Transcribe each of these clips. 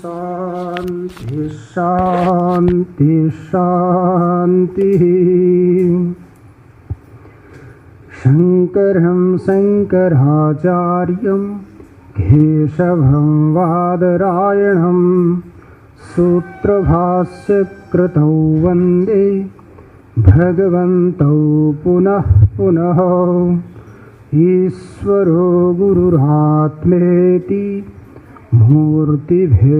शांति शांति शांति। शंकरं शंकराचार्यं केशवं वादरायणं सूत्रभाष्यकृतौ वन्दे भगवन्तौ पुनः पुनः। ईश्वरो गुरुरात्मेति मूर्तिभेदविभागिने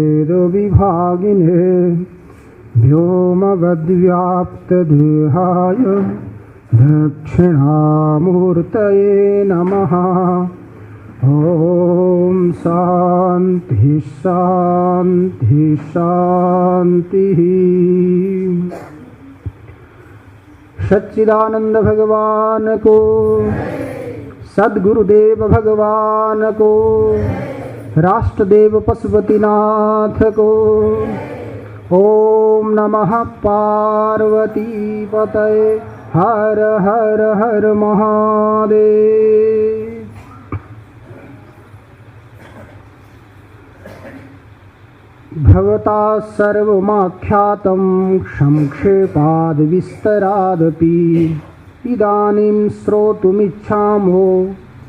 व्योमवद्व्याप्तदेहाय दक्षिणामूर्तये नमः। ॐ शान्ति शान्ति शान्तिः। सच्चिदानंद भगवान को, सद्गुरुदेव भगवान को, राष्ट्रदेव पशुपतिनाथ को। ओम नमः पार्वती पतये। हर हर हर महादेव। भवता सर्वमाख्यातं संक्षेपाद् विस्तरादपि इदानीं श्रोतुमिच्छामो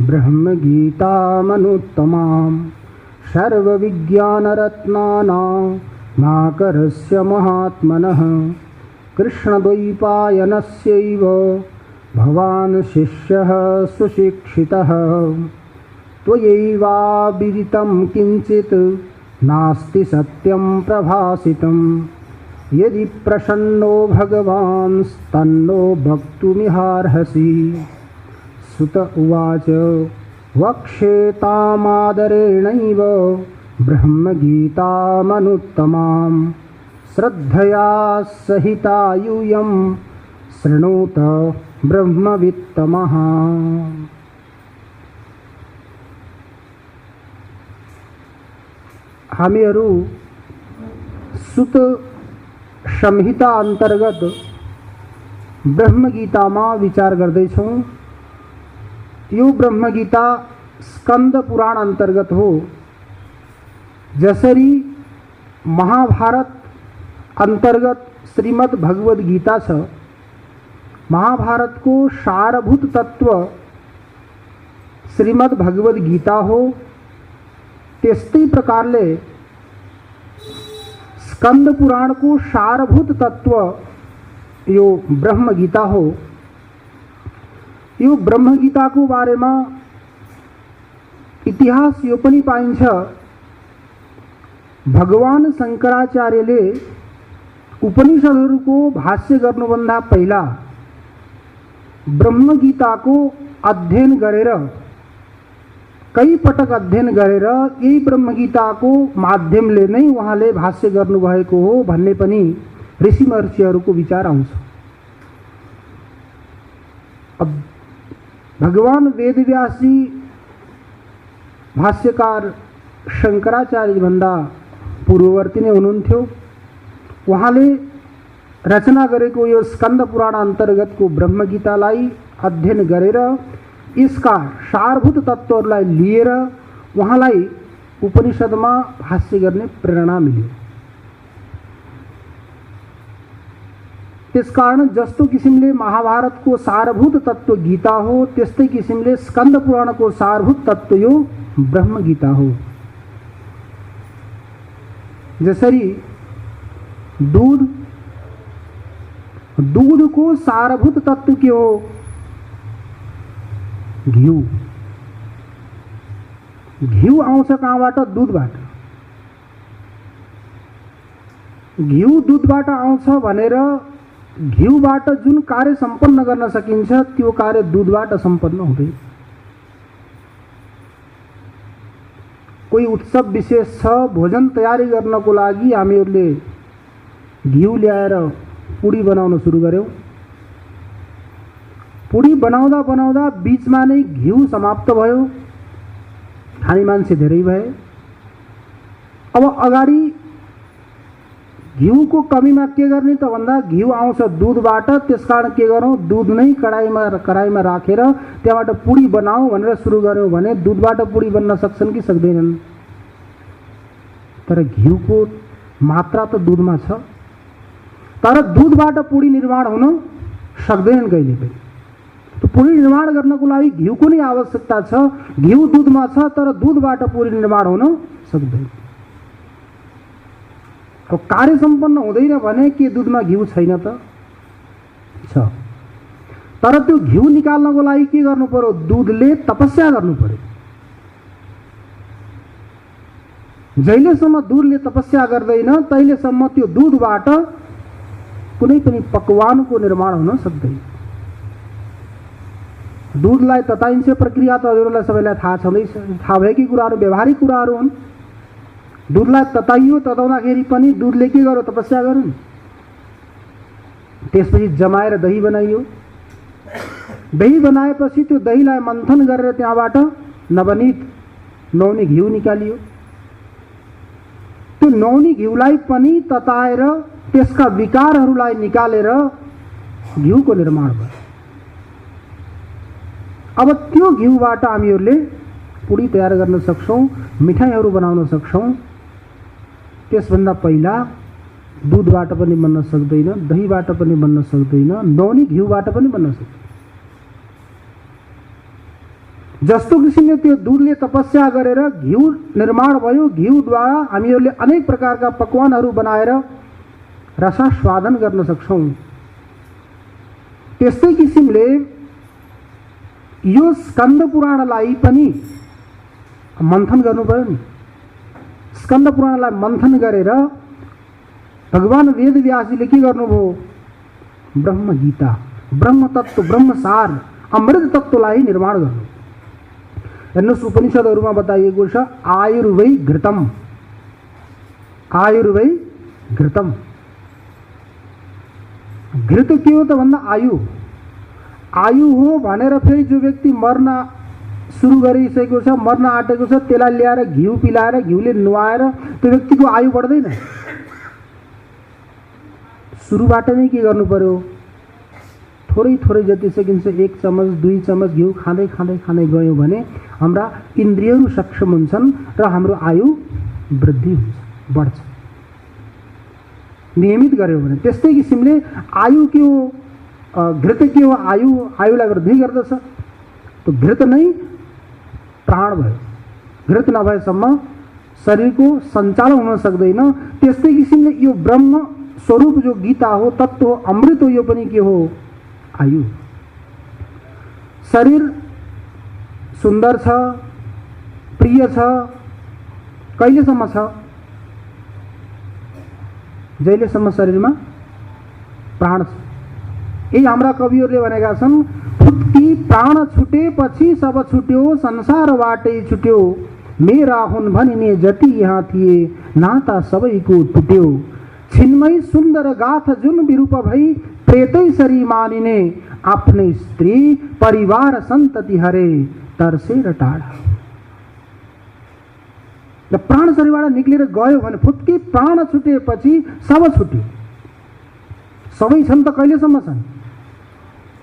ब्रह्मगीतामनुत्तमां सर्वविज्ञानरत्नानामाकरस्य महात्मनः कृष्णद्वैपायनस्यैव भवान् शिष्यः सुशिक्षितः। त्वयैवाविदितं किञ्चित् नास्ति सत्यं प्रभासितं। यदि प्रसन्नो भगवान् तन्नो वक्तुमिहार्हसि। सुत उवाच वक्ष्येतामादरेणैव ब्रह्मगीतामनुत्तमां श्रद्धया सहिता यूयं शृणोत ब्रह्मवित्तमः। हामीहरू सुत संहिता अंतर्गत ब्रह्मगीतामा विचार गर्दैछौँ। यो ब्रह्मगीता स्कंद पुराण अंतर्गत हो। जसरी महाभारत अंतर्गत श्रीमद् भगवद गीता छ। महाभारत को सारभूत तत्व श्रीमद् भगवद गीता हो, त्यस्तै प्रकारले स्कंद पुराण को सारभूत तत्व यो ब्रह्म गीता हो। यो ब्रह्म गीता को बारे में इतिहास यो पनि पाइन्छ। भगवान शंकराचार्यले उपनिषदहरूको भाष्य गर्नुभन्दा पहिला ब्रह्म गीता को अध्ययन गरेर, कई पटक अध्ययन गरेर यही ब्रह्मगीता को माध्यमले नै उहाँले भाष्य गर्नुभएको हो भन्ने पनि ऋषि महर्षिहरूको विचार आउँछ। अब भगवान वेदव्यासी भाष्यकार शंकराचार्य भन्दा पूर्ववर्ती नै हुनुहुन्थ्यो। उहाँले रचना गरेको यो स्कंद पुराण अन्तर्गतको ब्रह्मगीतालाई अध्ययन गरेर इसका सारभूत तत्वहरूलाई लिएर उहाँलाई उपनिषदमा भाष्य गर्ने प्रेरणा मिल्यो। त्यसकारण जस्तो किसिमले महाभारतको सारभूत तत्व गीता हो, त्यस्तै किसिमले स्कंद पुराणको सारभूत तत्व यो ब्रह्म गीता हो। जसरी दूध को सारभूत तत्व के हो घिउ। घिउ आउँछ कहाँबाट? दूधबाट। घिउ दूधबाट आउँछ भनेर घिउबाट जुन कार्य सम्पन्न गर्न सकिन्छ त्यो कार्य दूधबाट सम्पन्न हुँदैन। कोही उत्सव विशेष छ, भोजन तयारी गर्नको लागि हामीहरूले घिउ ल्याएर पुडी बनाउन सुरु गर्यौं। पुडी बनाउँदा बनाउँदा बीचमा नै घिउ समाप्त भयो। खाने मान्छे धेरै भए। अब अगाडि घिउको कमीमा के गर्ने त भन्दा घिउ आउँछ दूधबाट, त्यसकारण के गरौँ, दूध नै कराईमा राखेर त्यहाँबाट पुडी बनाऊ भनेर सुरु गर्यौं भने दूधबाट पुडी बन्न सक्छन् कि सक्दैनन्? तर घिउको मात्रा त दुधमा छ, तर दुधबाट पुडी निर्माण हुन सक्दैनन् कहिले पनि। त्यो पुडी निर्माण गर्नको लागि घिउको नै आवश्यकता छ। घिउ दुधमा छ तर दुधबाट पुडी निर्माण हुन सक्दैन। अब कार्य सम्पन्न हुँदैन भने के दुधमा घिउ छैन त? छ। तर त्यो घिउ निकाल्नको लागि के गर्नु पर्यो? दुधले तपस्या गर्नु पर्यो। जहिलेसम्म दुधले तपस्या गर्दैन तहिलेसम्म त्यो दुधबाट कुनै पनि पकवानको निर्माण हुन सक्दैन। दुधलाई तताइन्छ प्रक्रिया त हजुरलाई सबैलाई थाहा छँदैछ, थाहा भएकै कुराहरू व्यवहारिक कुराहरू हुन्। दुधलाई तताइयो, तताउँदाखेरि पनि दुधले के गर्यो? तपस्या गर्यो नि। त्यसपछि जमाएर दही बनाइयो। दही बनाएपछि त्यो दहीलाई मन्थन गरेर त्यहाँबाट नवनीत नुहाउने घिउ निकालियो। त्यो नुहाउने घिउलाई पनि तताएर त्यसका विकारहरूलाई निकालेर घिउको निर्माण भयो। अब त्यो घिउबाट हामीहरूले पुडी तयार गर्न सक्छौँ, मिठाईहरू बनाउन सक्छौँ। त्यसभन्दा पहिला दुधबाट पनि बन्न सक्दैन, दहीबाट पनि बन्न सक्दैन, नुहाउने घिउबाट पनि बन्न सक्दैन। जस्तो किसिमले त्यो दुधले तपस्या गरेर घिउ निर्माण भयो, घिउद्वारा हामीहरूले अनेक प्रकारका पकवानहरू बनाएर रसास्वादन गर्न सक्छौँ। त्यस्तै किसिमले यो स्कन्द पुराणलाई पनि मन्थन गर्नु पर्यो नि। स्कन्द पुराणलाई मन्थन गरेर भगवान वेदव्यासजीले के गर्नुभयो? ब्रह्म गीता, ब्रह्म तत्व, ब्रह्मसार, अमृत तत्वलाई निर्माण गर्नु। हेर्नुहोस्, उपनिषदहरूमा बताइएको छ आयुर्वै घृतम, आयुर्वै घृतम। घृत के हो त भन्दा आयु, आयु हो भनेर फेरि जो व्यक्ति मर्न सुरु गरिसकेको छ, मर्न आँटेको छ, त्यसलाई ल्याएर घिउ पिलाएर घिउले नुहाएर त्यो व्यक्तिको आयु बढ्दैन। सुरुबाट नै के गर्नु पर्यो? थोरै थोरै जति सकिन्छ 1 चम्मच 2 चम्मच घिउ खाँदै खाँदै खाँदै गयो भने हाम्रा इन्द्रियहरू सक्षम हुन्छन् र हाम्रो आयु वृद्धि हुन्छ, बढ्छ। नियमित गर्यो भने। त्यस्तै किसिमले आयु के हो? घृत के हो? आयु, आयुलाई वृद्धि गर्दछ। तो घृत नै प्राण भयो। घृत नभएसम्म शरीरको सञ्चालन हुन सक्दैन। त्यस्तै किसिमले यो ब्रह्म स्वरूप जो गीता हो, तत्व हो, अमृत हो, यो पनि के हो? आयु। शरीर सुन्दर छ, प्रिय छ, कहिलेसम्म छ? जहिलेसम्म शरीरमा प्राण छ। यही हाम्रा कविहरूले भनेका छन्, फुत्की प्राण छुटेपछि सब छुट्यो, संसारबाटै छुट्यो, मेरा हुन् भनिने जति यहाँ थिए, नाता सबैको टुट्यो, छिन्मै सुन्दर गाथ जुन विरूप भई, प्रेतै सरी मानिने, आफ्नै स्त्री परिवार सन्तति हरे, तर्सेर टाढा। प्राण शरीरबाट निक्लेर गयो भने, फुत्की प्राण छुटेपछि सब छुट्यो। सबै छन् त कहिलेसम्म छन्?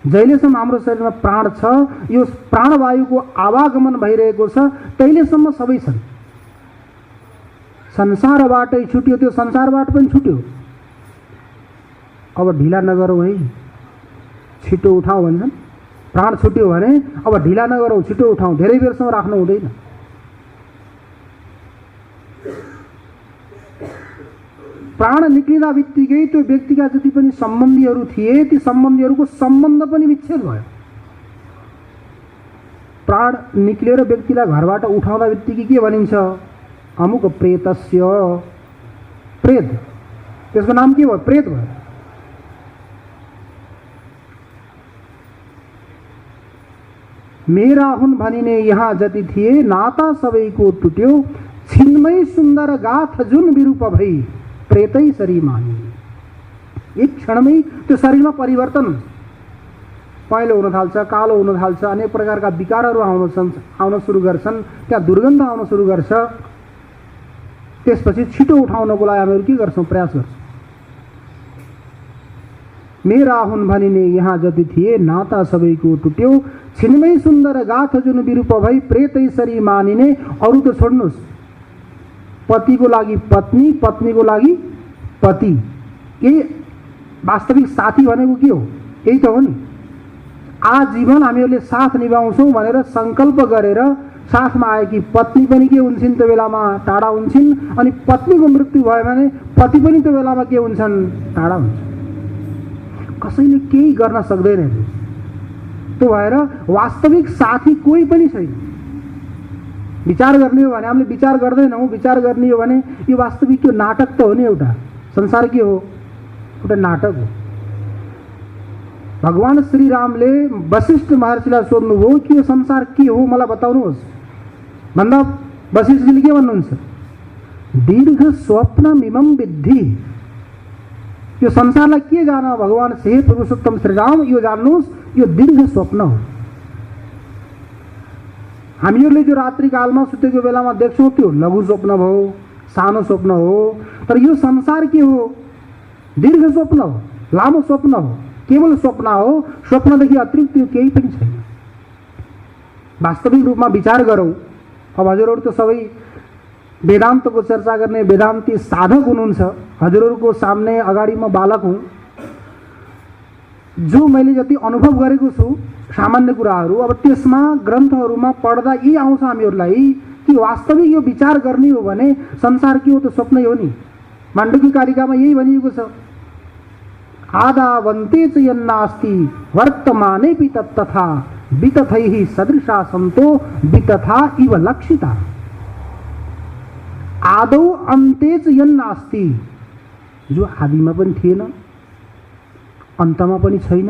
जहिलेसम्म हाम्रो शरीरमा प्राण छ, यो प्राणवायुको आवागमन भइरहेको छ, तहिलेसम्म सबै छन्। संसारबाटै छुट्यो, त्यो संसारबाट पनि छुट्यो। अब ढिला नगरौँ है, छिटो उठाउँ भन्छन्। प्राण छुट्यो भने अब ढिला नगरौँ, छिटो उठाउँ, धेरै बेरसम्म राख्नु हुँदैन। प्राण निक्लिँदा बित्तिकै त्यो व्यक्तिका जति पनि सम्बन्धीहरू थिए, ती सम्बन्धीहरूको सम्बन्ध पनि विच्छेद भयो। प्राण निक्लेर व्यक्तिलाई घरबाट उठाउँदा बित्तिकै के भनिन्छ? अमुक प्रेतस्य, प्रेत, त्यसको नाम के भयो? प्रेत भयो। मेरा हुन् भनिने यहाँ जति थिए, नाता सबैको टुट्यो, छिन्मै सुन्दर गाथ जुन विरूप भई, प्रेतै शरी मानिने। एक क्षणमै त्यो शरीरमा परिवर्तन हुन्छ। पहेँलो हुन थाल्छ, कालो हुन थाल्छ, अनेक प्रकारका विकारहरू आउन सुरु गर्छन्, त्यहाँ दुर्गन्ध आउन सुरु गर्छ। त्यसपछि छिटो उठाउनको लागि हामीहरू के गर्छौँ? प्रयास गर्छौँ। मेरा हुन् भनिने यहाँ जति थिए, नाता सबैको टुट्यो, छिन्मै सुन्दर गाथ जुन विरूप भई, प्रेतै शरी मानिने। अरू त छोड्नुहोस्, पतिको लागि पत्नी, पत्नीको लागि पति। यही वास्तविक साथी भनेको के हो? यही त हो नि। आजीवन हामीहरूले साथ निभाउँछौँ भनेर सङ्कल्प गरेर साथमा आएकी पत्नी पनि के हुन्छन् त्यो बेलामा? टाढा हुन्छन्। अनि पत्नीको मृत्यु भयो भने पति पनि त्यो बेलामा के हुन्छन्? टाढा हुन्छन्। कसैले केही गर्न सक्दैन। त्यो भएर वास्तविक साथी कोही पनि छैन। विचार गर्ने हो भने हामीले विचार गर्दैनौँ। विचार गर्ने हो भने यो वास्तविक यो नाटक त हो नि। एउटा संसार के हो? एउटा नाटक हो। भगवान श्री रामले वशिष्ठ महर्षिलाई सोध्नुभयो कि यो संसार के हो, मलाई बताउनुहोस् भन्दा वशिष्ठजीले के भन्नुहुन्छ? दीर्घ स्वप्नमिमं विद्धि। यो संसारलाई के जान भगवान हे पुरुषोत्तम श्री राम, यो जान्नुहोस् यो दीर्घ स्वप्न हो। हामीहरूले जो रात्रिकालमा सुतेको बेलामा देख्छौँ त्यो लघु स्वप्न भयो, सानो स्वप्न हो। तर यो संसार के हो? दीर्घ स्वप्न हो, लामो स्वप्न हो, केवल स्वप्न हो। स्वप्नदेखि अतिरिक्त यो केही पनि छैन। वास्तविक रूपमा विचार गरौँ। अब हजुरहरू त सबै वेदान्तको चर्चा गर्ने वेदान्ती साधक हुनुहुन्छ। हजुरहरूको सामने अगाडि म बालक हुँ। जो मैले जति अनुभव गरेको छु सामान्य कुराहरू, अब त्यसमा ग्रन्थहरूमा पढ्दा यही आउँछ हामीहरूलाई कि वास्तविक यो विचार गर्ने हो भने संसार के हो? त स्वप्नै हो नि। माण्डुक्य कारिकामा यही भनिएको छ, आदावन्ते च यन्नास्ति वर्तमानेऽपि तत्तथा वितथैः सदृशा सन्तो वितथा इव लक्षिता। आदौ अन्ते च यन्नास्ति, जो आदिमा पनि थिएन, अन्तमा पनि छैन,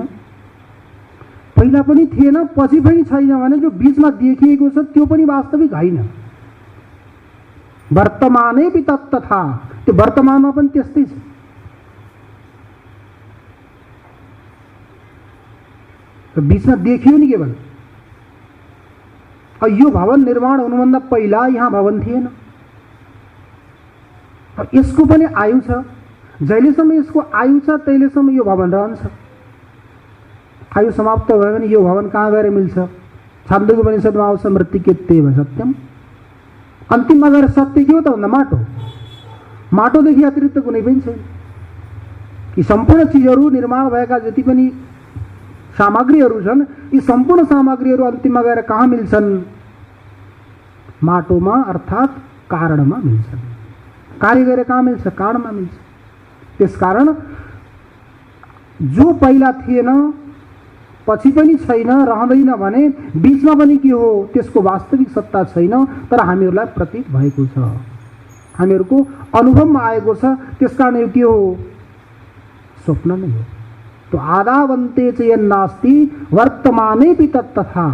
पहिला पनि थिएन, पछि पनि छैन भने जो बीचमा देखिएको छ त्यो पनि वास्तविक होइन। वर्तमानेऽपि तत्तथा, त्यो वर्तमानमा पनि त्यस्तै छ। तो बीचमा देखियो नि केवल। यो भवन निर्माण हुनुभन्दा पहिला यहाँ भवन थिएन। यसको पनि आयु छ। जहिलेसम्म यसको आयु छ तहिलेसम्म यो भवन रहन्छ। आयु समाप्त भयो भने यो भवन कहाँ गएर मिल्छ? छान्दोग्य उपनिषदमा आउँछ मृत्तिकेत्येव सत्यम। अन्तिममा गएर सत्य के हो त भन्दा माटो। माटोदेखि अतिरिक्त कुनै पनि छैन। यी सम्पूर्ण चिजहरू निर्माण भएका जति पनि सामग्रीहरू छन्, यी सम्पूर्ण सामग्रीहरू अन्तिममा गएर कहाँ मिल्छन्? माटोमा अर्थात् कारणमा मिल्छन्। कार्य गरेर कहाँ मिल्छ? कारणमा मिल्छ। त्यसकारण जो पहिला थिएन, पछि पनि छैन, रहँदैन भने बीचमा पनि के हो? त्यसको वास्तविक सत्ता छैन, तर हामीहरूलाई प्रतीत भएको छ, हामीहरूको अनुभवमा आएको छ। त्यसकारण यो के हो? स्वप्न नै हो। तो आदावन्ते च यन्नास्ति वर्तमानेऽपि तत्तथा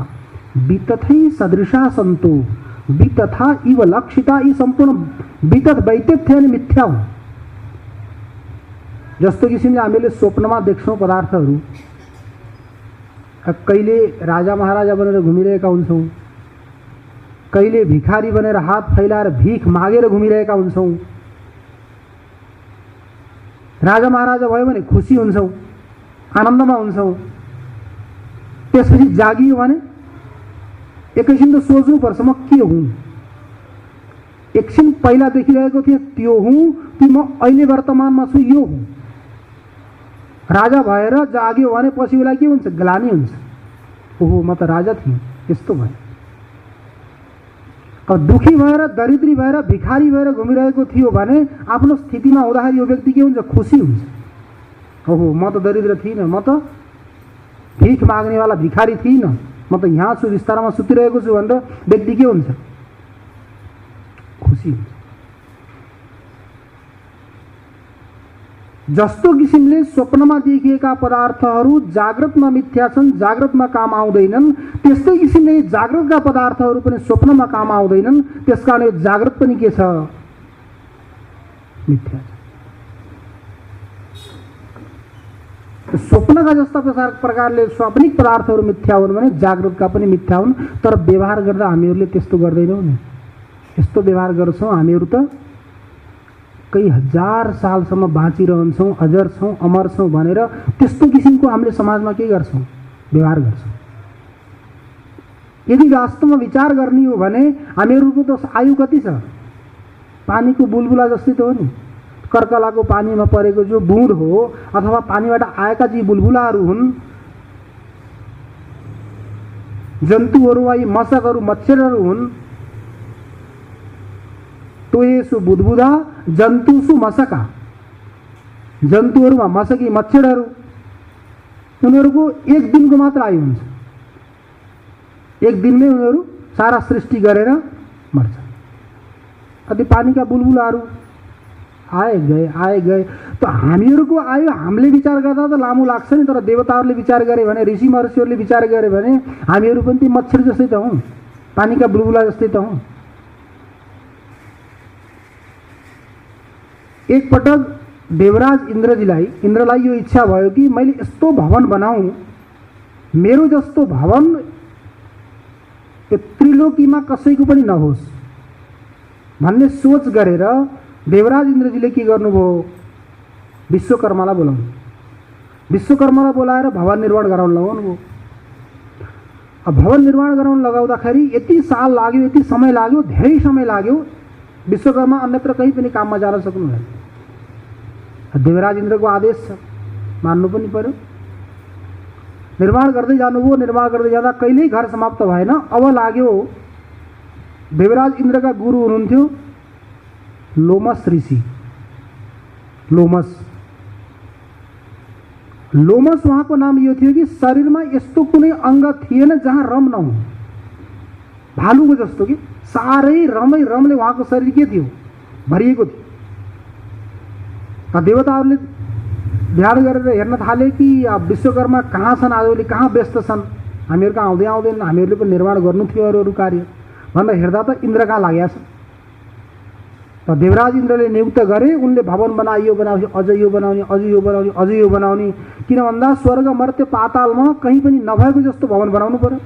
वितथै सदृशा सन्तो वितथा इव लक्षिता। यी सम्पूर्ण वितथ वैतथ्य अनि मिथ्या हुन्। जस्तो किसिमले हामीले स्वप्नमा देख्छौँ पदार्थहरू, कहिले राजा महाराजा बनेर घुमिरहेका हुन्छौँ, कहिले भिखारी बनेर हात फैलाएर भिख मागेर घुमिरहेका हुन्छौँ। राजा महाराजा भयो भने खुसी हुन्छौँ, आनन्दमा हुन्छौँ। त्यसपछि जागियो भने एकैछिन त सोच्नुपर्छ म के हुँ। एकछिन पहिला देखिरहेको थिएँ त्यो हुँ कि म अहिले वर्तमानमा छु यो हुँ। राजा भएर जाग्यो भने पछि उसलाई के हुन्छ? ग्लानि हुन्छ। ओहो म त राजा थिएँ, यस्तो भयो। अब दुखी भएर दरिद्री भएर भिखारी भएर घुमिरहेको थियो भने आफ्नो स्थितिमा हुँदाखेरि यो व्यक्ति के हुन्छ? खुसी हुन्छ। ओहो म त दरिद्र थिइनँ, म त भिख माग्नेवाला भिखारी थिइनँ, म त यहाँ छु, बिस्तारामा सुतिरहेको छु भनेर व्यक्ति के हुन्छ? खुसी हुन्छ। जस्तो किसिमले स्वप्नमा देखिएका पदार्थहरू जागृतमा मिथ्या छन्, जागृतमा काम आउँदैनन्, त्यस्तै किसिमले जागृतका पदार्थहरू पनि स्वप्नमा काम आउँदैनन्। त्यसकारण जागृत पनि के छ? मिथ्या छ। स्वप्नका जस्ता प्रकारले स्वाप्निक पदार्थहरू मिथ्या हुन् भने जागृतका पनि मिथ्या हुन्। तर व्यवहार गर्दा हामीहरूले त्यस्तो गर्दैनौँ नि। यस्तो व्यवहार गर्छौँ हामीहरू त कई हजार सालसम्म बाँचिरहन्छौँ, अजर छौँ, अमर छौँ भनेर त्यस्तो किसिमको हामीले समाजमा के गर्छौँ? व्यवहार गर्छौँ। यदि वास्तवमा विचार गर्ने हो भने हामीहरूको त आयु कति छ? पानीको बुलबुला जस्तै त हो नि। कर्कलाको पानीमा परेको जो बुँद हो अथवा पानीबाट आएका जी बुलबुलाहरू हुन्, जन्तुहरू वा यी मशकहरू मच्छरहरू हुन्। तोयेसु बुदबुदा जन्तुसु मशका, जन्तुहरूमा मशकी मच्छरहरू, उनीहरूको एक दिनको मात्र आयु हुन्छ। एक दिनमै उनीहरू सारा सृष्टि गरेर मर्छ। अनि पानीका बुलबुलाहरू आए गए। त हामीहरूको आयु हामीले विचार गर्दा त लामो लाग्छ नि, तर देवताहरूले विचार गरे भने, ऋषि महर्षिहरूले विचार गरे भने हामीहरू पनि ती मच्छर जस्तै त हौँ, पानीका बुलबुला जस्तै त हौँ। एक पटक देवराज इन्द्रलाई यो इच्छा भयो कि मैले यस्तो भवन बनाऊँ, मेरो जस्तो भवन यो त्रिलोकीमा कसैको पनि नहोस् भन्ने सोच गरेर देवराज इन्द्रजीले के गर्नुभयो, विश्वकर्मालाई बोलाउनु। विश्वकर्मालाई बोलाएर भवन निर्माण गराउन लगाउनुभयो। अब भवन निर्माण गराउन लगाउँदाखेरि यति साल लाग्यो, यति समय लाग्यो, धेरै समय लाग्यो। विश्वकर्मा अन्यत्र कहीँ पनि काममा जान सक्नुहुन्न। देवराज इन्द्रको आदेश छ, मान्नु पनि पर्यो। निर्माण गर्दै जानुभयो। निर्माण गर्दै जाँदा कहिल्यै घर समाप्त भएन। अब लाग्यो, देवराज इन्द्रका गुरु हुनुहुन्थ्यो लोमस ऋषि। लोमस उहाँको नाम यो थियो कि शरीरमा यस्तो कुनै अङ्ग थिएन जहाँ रम नहुँ। भालुको जस्तो कि साह्रै रमले उहाँको शरीर के थियो, भरिएको थियो। देवताहरूले ध्यान गरेर हेर्न थाले कि विश्वकर्मा कहाँ छन्, आजभोलि कहाँ व्यस्त छन्, हामीहरू कहाँ आउँदैन, हामीहरूले पनि निर्माण गर्नु थियो अरू कार्य भनेर हेर्दा त इन्द्र कहाँ लागेको छ। त देवराज इन्द्रले नियुक्त गरे। उनले भवन बनायो, अझ यो बनाउने, किन भन्दा स्वर्ग मर्त्य पातालमा कहीँ पनि नभएको जस्तो भवन बनाउनु पर्यो।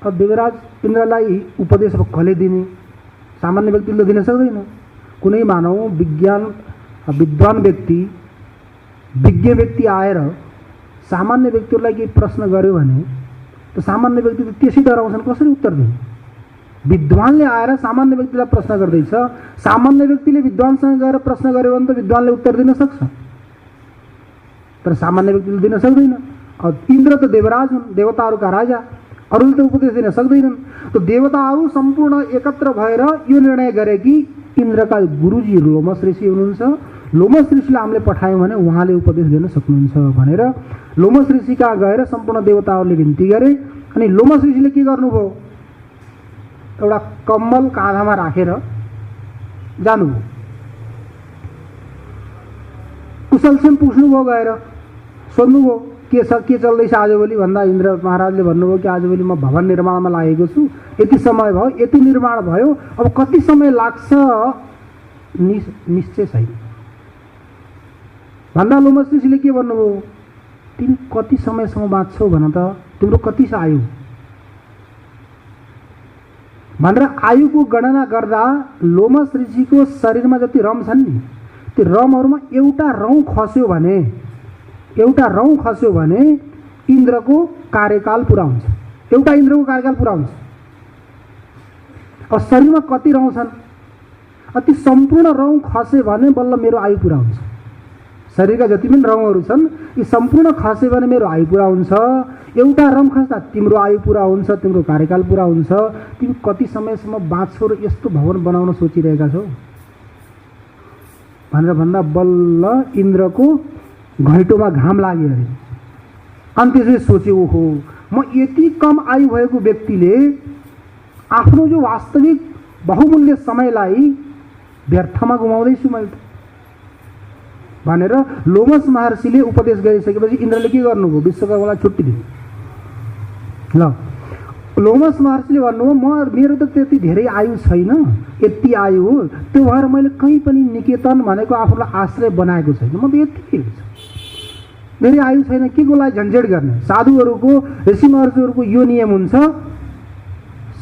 अब देवराज इन्द्रलाई उपदेश अब कसले दिने, सामान्य व्यक्तिले दिन सक्दैन। कुनै मानव विद्वान व्यक्ति, विज्ञ व्यक्ति आएर सामान्य व्यक्तिहरूलाई केही प्रश्न गर्यो भने त सामान्य व्यक्ति त त्यसै डराउँछन्, कसरी उत्तर दिने। विद्वानले आएर सामान्य व्यक्तिलाई प्रश्न गर्दैछ, सामान्य व्यक्तिले विद्वानसँग गएर प्रश्न गर्यो भने त विद्वानले उत्तर दिन सक्छ, तर सामान्य व्यक्तिले दिन सक्दैन। इन्द्र त देवराज हुन्, देवताहरूका राजा, अरूले त उपदेश दिन सक्दैनन्। त देवताहरू सम्पूर्ण एकत्र भएर यो निर्णय गरे कि इन्द्रका गुरुजी लोमस ऋषि हुनुहुन्छ, लोमस ऋषिलाई हामीले पठायौँ भने उहाँले उपदेश दिन सक्नुहुन्छ भनेर लोमस ऋषि कहाँ गएर सम्पूर्ण देवताहरूले विन्ती गरे। अनि लोमस ऋषिले के गर्नुभयो, एउटा कम्बल काँधामा राखेर जानुभयो। कुशलक्षेम पुग्नुभयो, गएर सोध्नुभयो के छ, के चल्दैछ आजभोलि भन्दा इन्द्र महाराजले भन्नुभयो कि आजभोलि म भवन निर्माणमा लागेको छु, यति समय भयो, यति निर्माण भयो, अब कति समय लाग्छ निश्चय छैन भन्दा लोमस ऋषिले के भन्नुभयो, तिमी कति समयसम्म बाँच्छौ भन त, तिम्रो कति छ आयु भनेर आयुको गणना गर्दा लोमस ऋषिको शरीरमा जति रम छन् नि, त्यो रमहरूमा एउटा रौँ खस्यो भने इन्द्रको कार्यकाल पुरा हुन्छ। एउटा इन्द्रको कार्यकाल पुरा हुन्छ। अब शरीरमा कति रौँ छन्, अति सम्पूर्ण रौँ खसे भने बल्ल मेरो आयु पुरा हुन्छ। शरीरका जति पनि रौँहरू छन् यी सम्पूर्ण खसे भने मेरो आयु पुरा हुन्छ। एउटा रौँ खस्दा तिम्रो आयु पुरा हुन्छ, तिम्रो कार्यकाल पुरा हुन्छ। तिमी कति समयसम्म बाँच्छौ र यस्तो भवन बनाउन सोचिरहेका छौ भनेर भन्दा बल्ल इन्द्रको घैँटोमा घाम लाग्यो अरे। अनि त्यसले सोचे, ओहो म यति कम आयु भएको व्यक्तिले आफ्नो जो वास्तविक बहुमूल्य समयलाई व्यर्थमा गुमाउँदैछु मैले भनेर लोमस महर्षिले उपदेश गरिसकेपछि इन्द्रले के गर्नुभयो, विश्वकर्मालाई छुट्टी दिनु। ल लोमस महर्षिले भन्नुभयो, मेरो त त्यति धेरै आयु छैन, यति आयु हो, त्यो भएर मैले कहीँ पनि निकेतन भनेको आफूलाई आश्रय बनाएको छैन, म त यति धेरै आयु छैन, के को लागि झन्झट गर्ने। साधुहरूको, ऋषि महर्षिहरूको यो नियम हुन्छ,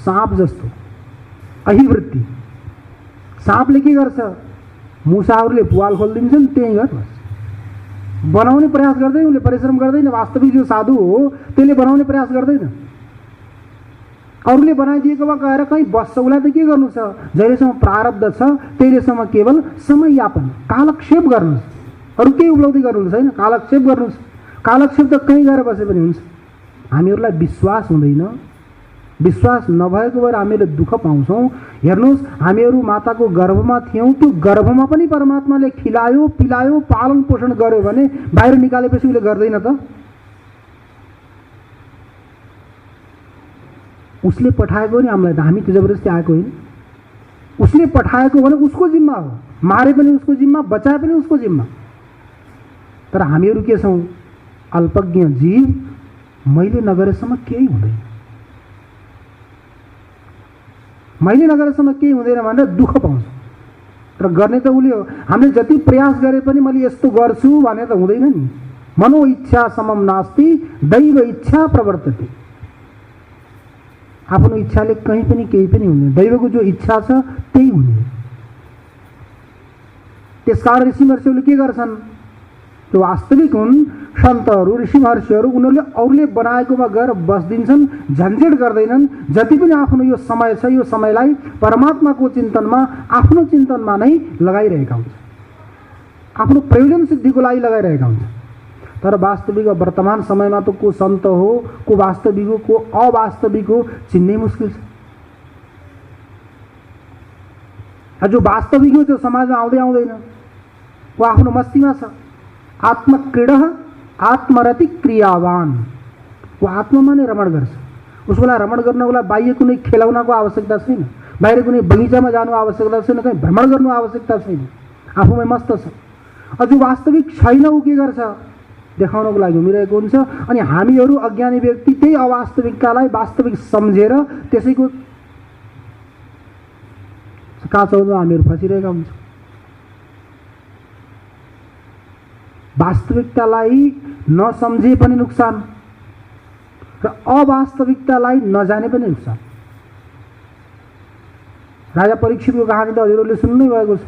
साँप जस्तो अहिवृत्ति। साँपले के गर्छ, मुसाहरूले पुवाल खोलिदिन्छन्, त्यही गर्छ। बनाउने प्रयास गर्दैन, उसले परिश्रम गर्दैन। वास्तविक जो साधु हो त्यसले बनाउने प्रयास गर्दैन। अरूले बनाइदिएको भए गएर कहीँ बस्छ, उसलाई त के गर्नु छ? जहिलेसम्म प्रारब्ध छ त्यहिलेसम्म केवल समय यापन, कालक्षेप गर्नुहोस्, अरू केही उपलब्धि गर्नु छैन, कालक्षेप गर्नुहोस्। कालक्षेप त कहीँ गएर बसे पनि हुन्छ। हामीहरूलाई विश्वास हुँदैन, विश्वास नभएको भएर हामीले दुःख पाउँछौँ। हेर्नुहोस्, हामीहरू माताको गर्भमा थियौँ, त्यो गर्भमा पनि परमात्माले खिलायो पिलायो पालन पोषण गर्यो भने बाहिर निकालेपछि उसले गर्दैन त? उसले पठाएको नि हामीलाई, त हामी त जबरजस्ती आएको होइन। उसले पठाएको भने उसको जिम्मा हो, मारे पनि उसको जिम्मा, बचाए पनि उसको जिम्मा। तर हामीहरू के छौँ? अल्पज्ञ जीव, मैले नगरेसम्म केही हुँदैन, मैले नगरेसम्म केही हुँदैन भनेर दुःख पाउँछ। तर गर्ने त उसले हो। हामीले जति प्रयास गरे पनि मैले यस्तो गर्छु भने त हुँदैन नि। मनो इच्छा समम नास्ति दैव इच्छा प्रवर्तते। आफ्नो इच्छाले कहीँ पनि केही पनि हुँदैन, दैवको जो इच्छा छ त्यही हुने। त्यसकारण ऋषि महर्षिहरूले के गर्छन्? त्यो वास्तविक हुन् सन्तहरू ऋषि महर्षिहरू, उनीहरूले अरूले बनाएकोमा गएर बस्दिन्छन्, झन्झट गर्दैनन्। जति पनि आफ्नो यो समय छ यो समयलाई परमात्माको चिन्तनमा, आफ्नो चिन्तनमा नै लगाइरहेका हुन्छ, आफ्नो प्रयोजन सिद्धिको लागि लगाइरहेका हुन्छ। तर वास्तविक वर्तमान समयमा त को सन्त हो, को वास्तविक हो, को अवास्तविक हो चिन्नै मुस्किल छ। जो वास्तविक हो त्यो समाजमा आउँदै आउँदैन, वो आफ्नो मस्तीमा छ। आत्मक्रीड आत्मरति क्रियावान, वो आत्मामा नै रमण गर्छ। उसको लागि रमण गर्नको लागि बाह्य कुनै खेलाउनको आवश्यकता छैन, बाहिर कुनै बगैँचामा जानु आवश्यकता छैन, कहीँ भ्रमण गर्नु आवश्यकता छैन, आफूमै मस्त छ। अझ वास्तविक छैन, ऊ के गर्छ? देखाउनको लागि घुमिरहेको हुन्छ। अनि हामीहरू अज्ञानी व्यक्ति त्यही अवास्तविकतालाई वास्तविक सम्झेर त्यसैको काँचौमा हामीहरू फसिरहेका हुन्छौँ। वास्तविकतालाई नसम्झे पनि नुकसान र अवास्तविकतालाई नजाने पनि नुकसान। राजा परीक्षितको कहानी त हजुरहरूले सुन्नै भएको छ।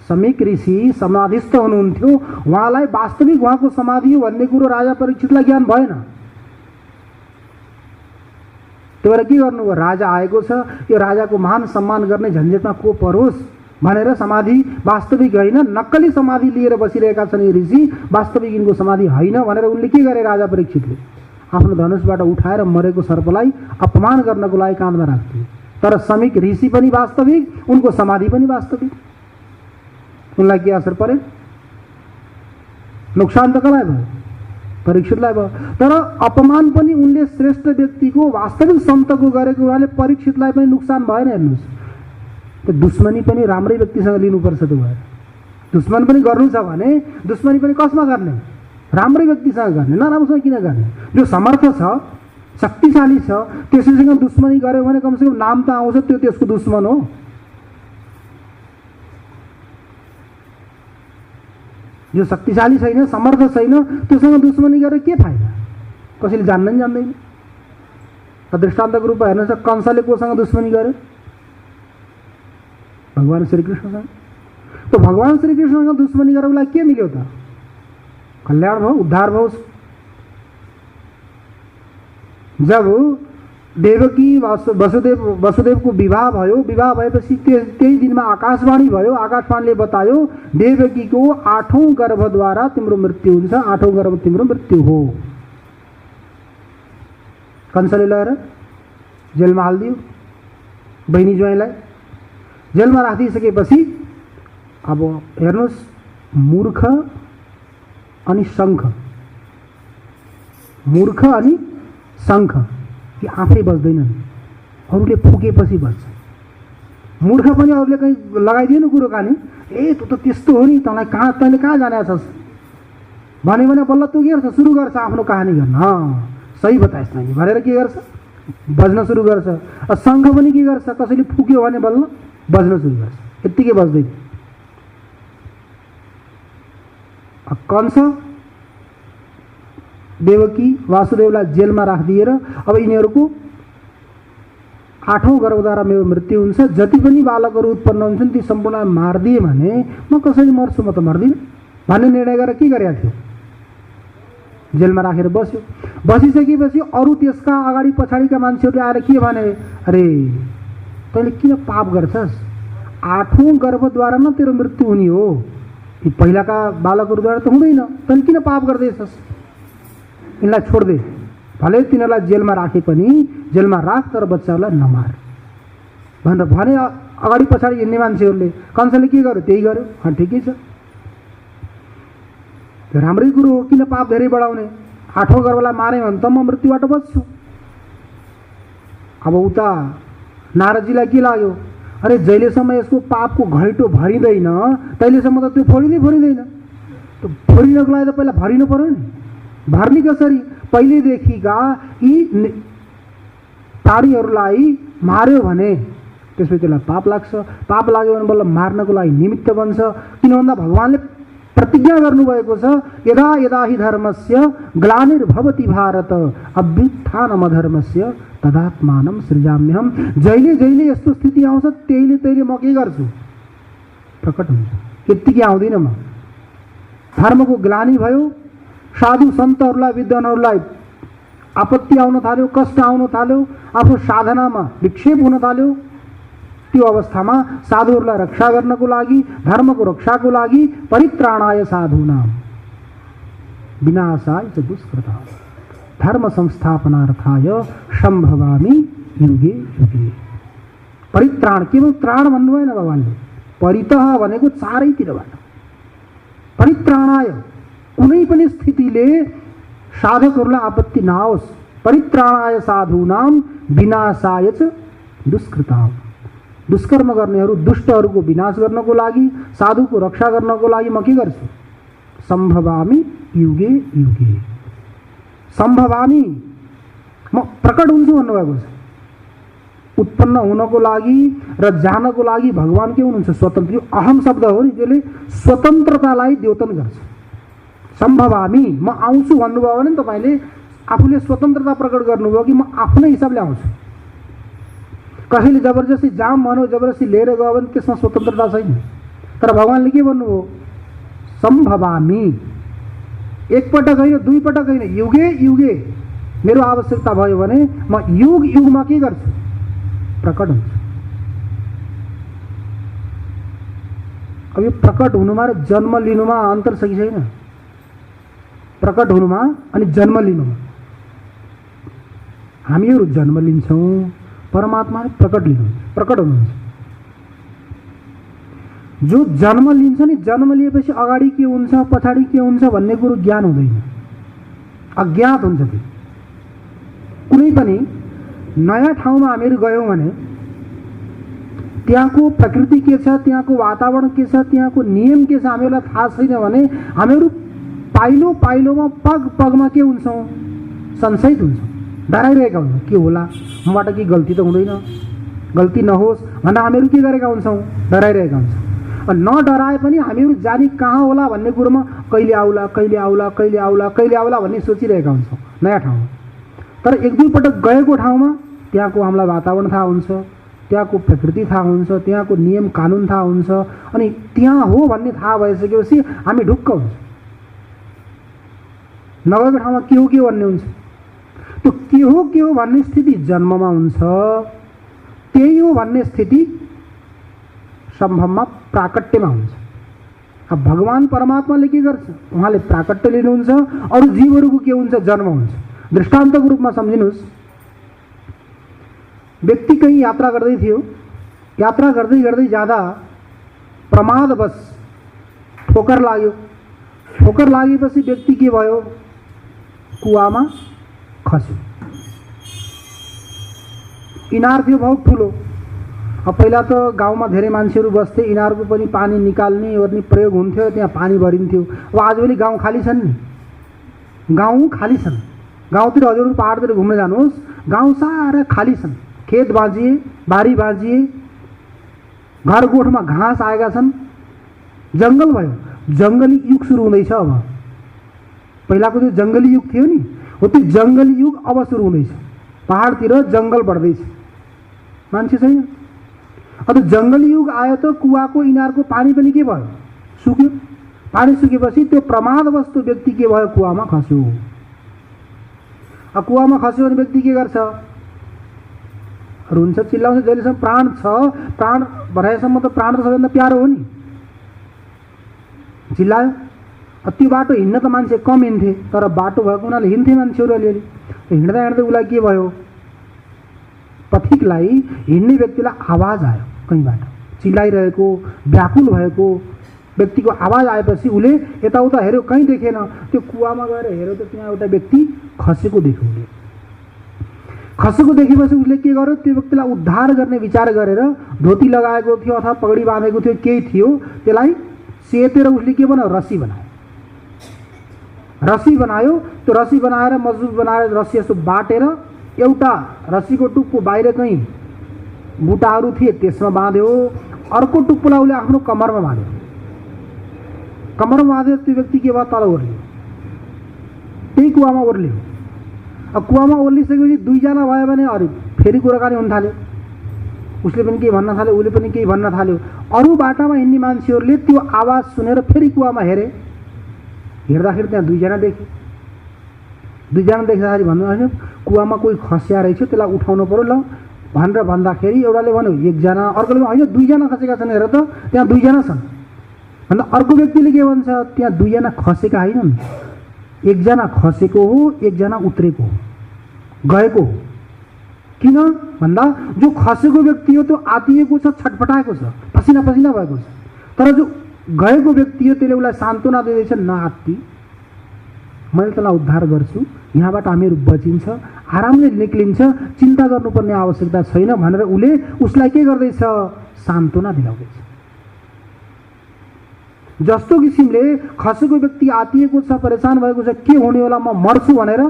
समीक ऋषि समाधिस्थ हुनुहुन्थ्यो, उहाँलाई वास्तविक उहाँको समाधि हो भन्ने कुरो राजा परीक्षितलाई ज्ञान भएन। त्यो भएर के गर्नुभयो? राजा आएको छ, यो राजाको मान सम्मान गर्ने झन्झटमा को परोस् भनेर समाधि वास्तविक होइन नक्कली समाधि लिएर बसिरहेका छन्। यो ऋषि वास्तविक यिनको समाधि होइन भनेर उनले के गरे? राजा परीक्षितले आफ्नो धनुषबाट उठाएर मरेको सर्पलाई अपमान गर्नको लागि काँधमा राख्थे। तर समीक ऋषि पनि वास्तविक, उनको समाधि पनि वास्तविक। उनलाई के असर परे? नुकसान त कसलाई भयो? परीक्षितलाई भयो। तर अपमान पनि उनले श्रेष्ठ व्यक्तिको वास्तविक सन्तको गरेको हुनाले परीक्षितलाई पनि नोक्सान भएन। हेर्नुहोस्, त्यो दुश्मनी पनि राम्रै व्यक्तिसँग लिनुपर्छ। त्यो भएर दुश्मन पनि गर्नु छ भने दुश्मनी पनि कसमा गर्ने? राम्रै व्यक्तिसँग गर्ने, नराम्रोसँग किन गर्ने? जो समर्थ छ, शक्तिशाली छ, त्यसैसँग दुश्मनी गर्यो भने कमसेकम नाम त आउँछ, त्यो त्यसको दुश्मन हो। जो शक्तिशाली छैन, समर्थ छैन, त्योसँग दुश्मनी गरेर के फाइदा? कसैले जान्न नि जान्दैन। दृष्टान्तको रूपमा हेर्नुहोस्, कंसले कोसँग दुश्मनी गर्यो? भगवान श्रीकृष्णसँग। तो भगवान श्रीकृष्णसँग दुश्मनी गरेर उसलाई के मिल्यो त? कल्याण भयो, उद्धार भयो। जब देवकी वसुदेवको विवाह भयो, विवाह भएपछि त्यही दिनमा आकाशवाणी भयो। आकाशवाणीले बतायो देवकीको 8औं गर्भद्वारा तिम्रो मृत्यु हुन्छ, 8औं गर्भ तिम्रो मृत्यु हो। कंसले लगेर जेलमा हालिदियो बहिनी ज्वाइँलाई। जेलमा राखिदिसकेपछि अब हेर्नुहोस्, मूर्ख अनि शङ्ख, मूर्ख अनि शङ्ख कि आफै बस्दैनन्, अरूले फुकेपछि बस्छ। मूर्ख पनि अरूले कहीँ लगाइदिएन कुरो कहानी, ए तँ त त्यस्तो हो नि, तँलाई तैँले कहाँ जाने छस् भन्यो भने बल्ल तँ के गर्छ? सुरु गर्छ आफ्नो कहानी गर्न। सही बताएस् नानी भनेर के गर्छ? बज्न सुरु गर्छ। शङ्ख पनि के गर्छ? कसैले फुक्यो भने बल्ल बज्न सुरु गर्छ, यत्तिकै बज्दैन। कंस देवकी वासुदेवलाई जेलमा राखिदिएर अब यिनीहरूको 8औं गर्भद्वारा मेरो मृत्यु हुन्छ, जति पनि बालकहरू उत्पन्न हुन्छन् ती सम्पूर्ण मारिदिए भने म कसरी मर्छु? म त मर्दिनँ भन्ने निर्णय गरेर के गरेका थियो? जेलमा राखेर बस्यो। बसिसकेपछि अरू त्यसका अगाडि पछाडिका मान्छेहरूले आएर के भने, अरे तैँले किन पाप गर्छस्, 8औं गर्भद्वारा न तेरो मृत्यु हुने हो, यी पहिलाका बालकहरूद्वारा त हुँदैन, तैँले किन पाप गर्दैछस्, यिनलाई छोड्दे, भले तिनीहरूलाई जेलमा राखे पनि जेलमा राख तर बच्चाहरूलाई नमार भनेर भने। अगाडि पछाडि हिँड्ने मान्छेहरूले कंसले के गर्यो त्यही गर्यो। ठिकै छ, राम्रै कुरो हो, किन पाप धेरै बढाउने, 8औं गर्भलाई मारे भने त म मृत्युबाट बच्छु। अब उता नारदजीलाई के लाग्यो, अरे जहिलेसम्म यसको पापको घैँटो भरिँदैन तहिलेसम्म त त्यो फोरिँदैन। त्यो फोरिनको लागि त पहिला भरिनु पर्यो नि। भर्ने कसरी, पहिलेदेखिका यी प्राणीहरूलाई मार्यो भने त्यसपछि त्यसलाई पाप लाग्छ। पाप लाग्यो भने बल्ल मार्नको लागि निमित्त बन्छ। किन भन्दा भगवानले प्रतिज्ञा गर्नुभएको छ, यदा यदा हि धर्मस्य ग्लानिर्भवति भारत अभ्युत्थानम् अधर्मस्य तदात्मानं सृजाम्यहम्। जहिले जहिले यस्तो स्थिति आउँछ त्यहिले त्यहिले म के गर्छु, प्रकट हुन्छ। त्यत्तिकै आउँदिन म। धर्मको ग्लानि भयो, साधु सन्तहरूलाई विद्वानहरूलाई आपत्ति आउन थाल्यो, कष्ट आउन थाल्यो, आफू साधनामा विक्षेप हुन थाल्यो। त्यो अवस्थामा साधुहरूलाई रक्षा गर्नको लागि, धर्मको रक्षाको लागि परित्राणाय साधूनां विनाशाय च दुष्कृतां धर्म संस्थापनार्थाय सम्भवामि युगे युगे। परित्राण, केवल त्राण भन्नु भएन भगवानले, परितः भनेको चारैतिरबाट। परित्राणाय, कुनै पनि स्थितिले साधकहरूलाई आपत्ति नआओस्। परित्राणाय साधूनां विनाशाय च दुष्कृतां, दुष्कर्म गर्नेहरू दुष्टहरूको विनाश गर्नको लागि, साधुको रक्षा गर्नको लागि म के गर्छु, सम्भवामि युगे युगे। सम्भवामि, म प्रकट हुन्छु भन्नुभएको छ। उत्पन्न हुनको लागि र जानको लागि भगवान के हुनुहुन्छ, स्वतन्त्र। यो अहम शब्द हो नि, त्यसले स्वतन्त्रतालाई द्योतन गर्छ। सम्भवामि, म आउँछु भन्नुभयो भने तपाईँले आफूले स्वतन्त्रता प्रकट गर्नुभयो कि म आफ्नै हिसाबले आउँछु। कसैले जबरजस्ती जाम भन्यो, जबरजस्ती लिएर गयो भने त्यसमा स्वतन्त्रता छैन। तर भगवानले के भन्नुभयो, सम्भवामि, एकपटक होइन, दुईपटक होइन, युगे युगे मेरो आवश्यकता भयो भने म युग युगमा के गर्छु, प्रकट हुन्छु। अब यो प्रकट हुनुमा र जन्म लिनुमा अन्तर छ कि छैन? प्रकट हुनुमा अनि जन्म लिनुमा। हामीहरू जन्म लिन्छौँ, परमात्माले प्रकट हुनुहुन्छ। जो जन्म लिन्छ नि, जन्म लिएपछि अगाडि के हुन्छ पछाडि के हुन्छ भन्ने कुरो ज्ञान हुँदैन, अज्ञात हुन्छ। त्यो कुनै पनि नयाँ ठाउँमा हामीहरू गयौँ भने त्यहाँको प्रकृति के छ, त्यहाँको वातावरण के छ, त्यहाँको नियम के छ हामीहरूलाई थाहा छैन भने हामीहरू पाइलो पाइलोमा पग पगमा के हुन्छौँ, संशयित हुन्छौँ, डराइरहेका हुन्छौँ। के होला, मबाट के गल्ती त हुँदैन, गल्ती नहोस् भनेर हामीहरू के गरेका हुन्छौँ, डराइरहेका हुन्छौँ। नडराए पनि हामीहरू जाने कहाँ होला भन्ने कुरोमा कहिले आउला कहिले आउला कहिले आउला कहिले आउला भन्ने सोचिरहेका हुन्छौँ नयाँ ठाउँमा। तर एक दुई पटक गएको ठाउँमा त्यहाँको हामीलाई वातावरण थाहा हुन्छ, त्यहाँको प्रकृति थाहा हुन्छ, त्यहाँको नियम कानुन थाहा हुन्छ। अनि त्यहाँ हो भन्ने थाहा भइसकेपछि हामी ढुक्क हुन्छ। नगएको ठाउँमा के हो भन्ने हुन्छ। त्यो के हो भन्ने स्थिति जन्ममा हुन्छ, त्यही हो भन्ने स्थिति सम्भवमा प्राकट्यमा हुन्छ। अब भगवान परमात्माले के गर्छ, उहाँले प्राकट्य लिनुहुन्छ, अरू जीवहरूको के हुन्छ, जन्म हुन्छ। दृष्टान्तको रूपमा सम्झिनुहोस्, व्यक्ति कहीँ यात्रा गर्दै थियो, यात्रा गर्दै गर्दै जाँदा प्रमादवश ठोकर लाग्यो। ठोकर लागेपछि व्यक्ति के भयो, कुवामा खस्यो। इनार थियो बहुत ठुलो। अब पहिला त गाउँमा धेरै मान्छेहरू बस्थे, इनारको पनि पानी निकाल्ने ओर्ने प्रयोग हुन्थ्यो, त्यहाँ पानी भरिन्थ्यो। अब आजभोलि गाउँ खाली छन् नि, गाउँ खाली छन्। गाउँतिर हजुरहरू पहाडतिर घुम्न जानुहोस्, गाउँ सारा खाली छन्। खेत बाँचिए, बारी बाँचिए, घर गोठमा घाँस आएका छन्, जङ्गल भयो। जङ्गली युग सुरु हुँदैछ। अब पहिलाको जो जङ्गली युग थियो नि, हो त्यो जङ्गली युग अब सुरु हुँदैछ। पहाडतिर जङ्गल बढ्दैछ, मान्छे छैन। अब जङ्गली युग आयो त कुवाको इनारको पानी पनि के भयो, सुक्यो। पानी सुकेपछि त्यो प्रमादवश व्यक्ति के भयो, कुवामा खस्यो। कुवामा खस्यो भने व्यक्ति के गर्छ? रुन्छ, चिल्लाउँछ। जहिलेसम्म प्राण छ, प्राण भराएसम्म त प्राण त सबैभन्दा प्यारो हो नि। चिल्लायो। त्यो बाटो हिँड्न त मान्छे कम हिँड्थे, तर बाटो भएको हुनाले हिँड्थे मान्छेहरू अलिअलि। हिँड्दा हिँड्दै उसलाई के भयो? पथिकलाई, हिँड्ने व्यक्तिलाई आवाज आयो कहीँबाट, चिल्लाइरहेको, व्याकुल भएको व्यक्तिको आवाज आएपछि उसले यताउता हेऱ्यो, कहीँ देखेन। त्यो कुवामा गएर हेऱ्यो त त्यहाँ एउटा व्यक्ति खसेको देख्यो। उसले खसेको देखेपछि उसले के गर्यो? त्यो व्यक्तिलाई उद्धार गर्ने विचार गरेर धोती लगाएको थियो अथवा पगडी बाँधेको थियो, केही थियो, त्यसलाई सेतेर उसले के बनायो? रस्सी बनायो। रस्सी बनायो। त्यो रस्सी बनाएर मजबुत बनाएर रस्सी यस्तो बाटेर एउटा रस्सीको टुप्पो बाहिर कहीँ बुटाहरू थिए त्यसमा बाँध्यो, अर्को टुप्पोलाई उसले आफ्नो कमरमा बाँध्यो। कमरमा बाँधेर त्यो व्यक्ति के भयो? तल ओर्लियो, त्यही कुवामा ओर्लियो। अब कुवामा ओर्लिसकेपछि दुईजना भयो भने अरे फेरि कुराकानी हुन थाल्यो। उसले पनि केही भन्न थाल्यो, उसले पनि केही भन्न थाल्यो। अरू बाटामा हिँड्ने मान्छेहरूले त्यो आवाज सुनेर फेरि कुवामा हेरे। हेर्दाखेरि त्यहाँ दुईजना देखे। दुईजना देख्दाखेरि भन्नु होइन कुवामा कोही खस्या रहेछ, त्यसलाई उठाउनु पर्यो ल भनेर भन्दाखेरि एउटाले भन्यो एकजना, अर्कोले होइन दुईजना खसेका छन्, हेर त त्यहाँ दुईजना छन् भन्दा अर्को व्यक्तिले के भन्छ? त्यहाँ दुईजना खसेका होइनन्, एकजना खसेको हो, एकजना उत्रेको हो, गएको हो। किन भन्दा जो खसेको व्यक्ति हो त्यो आतिएको छ, छटपटाएको छ, पसिना पसिना भएको छ। तर जो गएको व्यक्ति हो त्यसले उसलाई सान्त्वना दिँदैछ, नआत्ति, मैले तँलाई उद्धार गर्छु, यहाँबाट हामीहरू बचिन्छ, आरामले निक्लिन्छ, चिन्ता गर्नुपर्ने आवश्यकता छैन भनेर उसले उसलाई के गर्दैछ? सान्त्वना दिलाउँदैछ। जस्तो किसिमले खसेको व्यक्ति आतिएको छ, परेशान भएको छ, के हुने होला, म मर्छु भनेर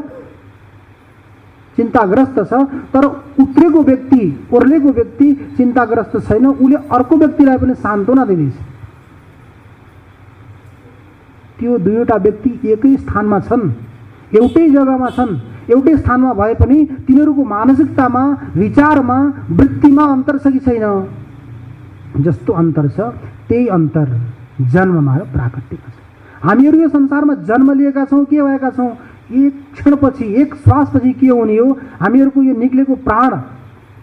चिन्ताग्रस्त छ, तर उत्रेको व्यक्ति, ओर्लेको व्यक्ति चिन्ताग्रस्त छैन, उसले अर्को व्यक्तिलाई पनि सान्त्वना दिँदैछ। त्यो दुईवटा व्यक्ति एकै स्थानमा छन्, एउटै जग्गामा छन्, एउटै स्थानमा भए पनि तिनीहरूको मानसिकतामा, विचारमा, वृत्तिमा अन्तर छ कि छैन? जस्तो अन्तर छ त्यही अन्तर जन्ममा र प्राकृतिकमा छ। हामीहरू यो संसारमा जन्म लिएका छौँ, के भएका छौँ? एक क्षणपछि, एक श्वासपछि के हुने हो, हामीहरूको यो निक्लेको प्राण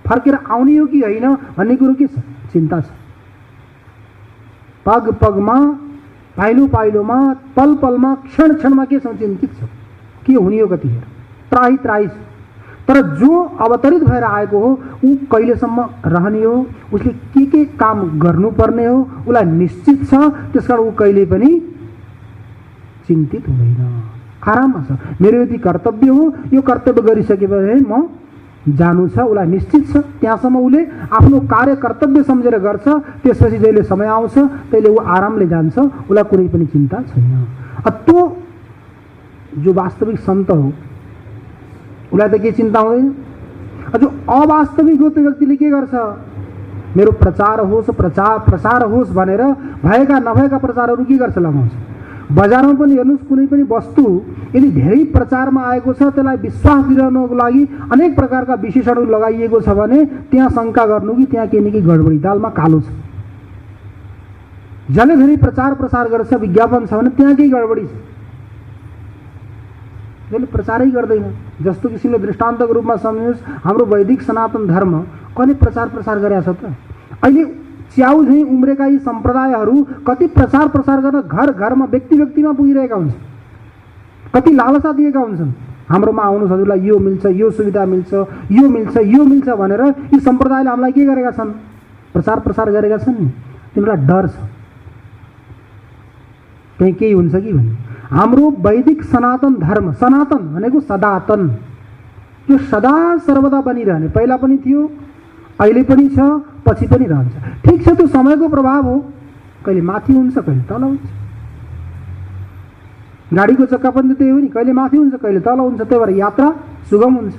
फर्केर आउने हो कि होइन भन्ने कुरो के छ? चिन्ता छ। पग पगमा, पाइलो पाइलोमा, पल पलमा, क्षण क्षणमा के छौँ? चिन्तित छौँ, के हुने हो, कतिखेर त्राही त्राही छ। तर जो अवतरित भएर आएको हो ऊ कहिलेसम्म रहने हो, उसले के काम गर्नुपर्ने हो उसलाई निश्चित छ, त्यसकारण ऊ कहिले पनि चिन्तित हुँदैन, आराममा छ। मेरो यदि कर्तव्य हो, यो कर्तव्य गरिसकेपछि म जानु छ, उसलाई निश्चित छ। त्यहाँसम्म उसले आफ्नो कार्य कर्तव्य सम्झेर गर्छ, त्यसपछि जहिले समय आउँछ तहिले ऊ आरामले जान्छ, उसलाई कुनै पनि चिन्ता छैन। त्यो जो वास्तविक सन्त हो उसलाई त के चिन्ता हुँदैन। जो अवास्तविक हो त्यो व्यक्तिले के गर्छ? मेरो प्रचार होस्, प्रसार होस् भनेर भएका नभएका प्रचारहरू के गर्छ? लगाउँछ। बजारमा पनि हेर्नुहोस्, कुनै पनि वस्तु यदि धेरै प्रचारमा आएको छ, त्यसलाई विश्वास दिलाउनको लागि अनेक प्रकारका विशेषणहरू लगाइएको छ भने त्यहाँ शङ्का गर्नु कि त्यहाँ केही न केही गडबडी, दालमा कालो छ। जसले धेरै प्रचार प्रसार गर्छ, विज्ञापन छ भने त्यहाँ केही गडबडी छ, जसले प्रचारै गर्दैन। जस्तो किसिमले दृष्टान्तको रूपमा सम्झिनुहोस्, हाम्रो वैदिक सनातन धर्म कहिले प्रचार प्रसार गरेको छ त? अहिले च्याउ झैँ उम्रेका यी सम्प्रदायहरू कति प्रचार प्रसार गर्न घर घरमा, व्यक्ति व्यक्तिमा पुगिरहेका हुन्छन्, कति लालसा दिएका हुन्छन्। हाम्रोमा आउनुहोस्, हजुरलाई यो मिल्छ, यो सुविधा मिल्छ, यो मिल्छ, यो मिल्छ भनेर यी सम्प्रदायले हामीलाई के गरेका छन्? प्रचार प्रसार गरेका छन् नि। तिनीहरूलाई डर छ कहीँ केही हुन्छ कि भन्ने। हाम्रो वैदिक सनातन धर्म, सनातन भनेको सदातन, यो सदा सर्वदा बनिरहने, पहिला पनि थियो, अहिले पनि छ, पछि पनि रहन्छ। ठिक छ, त्यो समयको प्रभाव हो, कहिले माथि हुन्छ, कहिले तल हुन्छ। गाडीको चक्का पनि त्यही हो नि, कहिले माथि हुन्छ, कहिले तल हुन्छ, त्यही भएर यात्रा सुगम हुन्छ।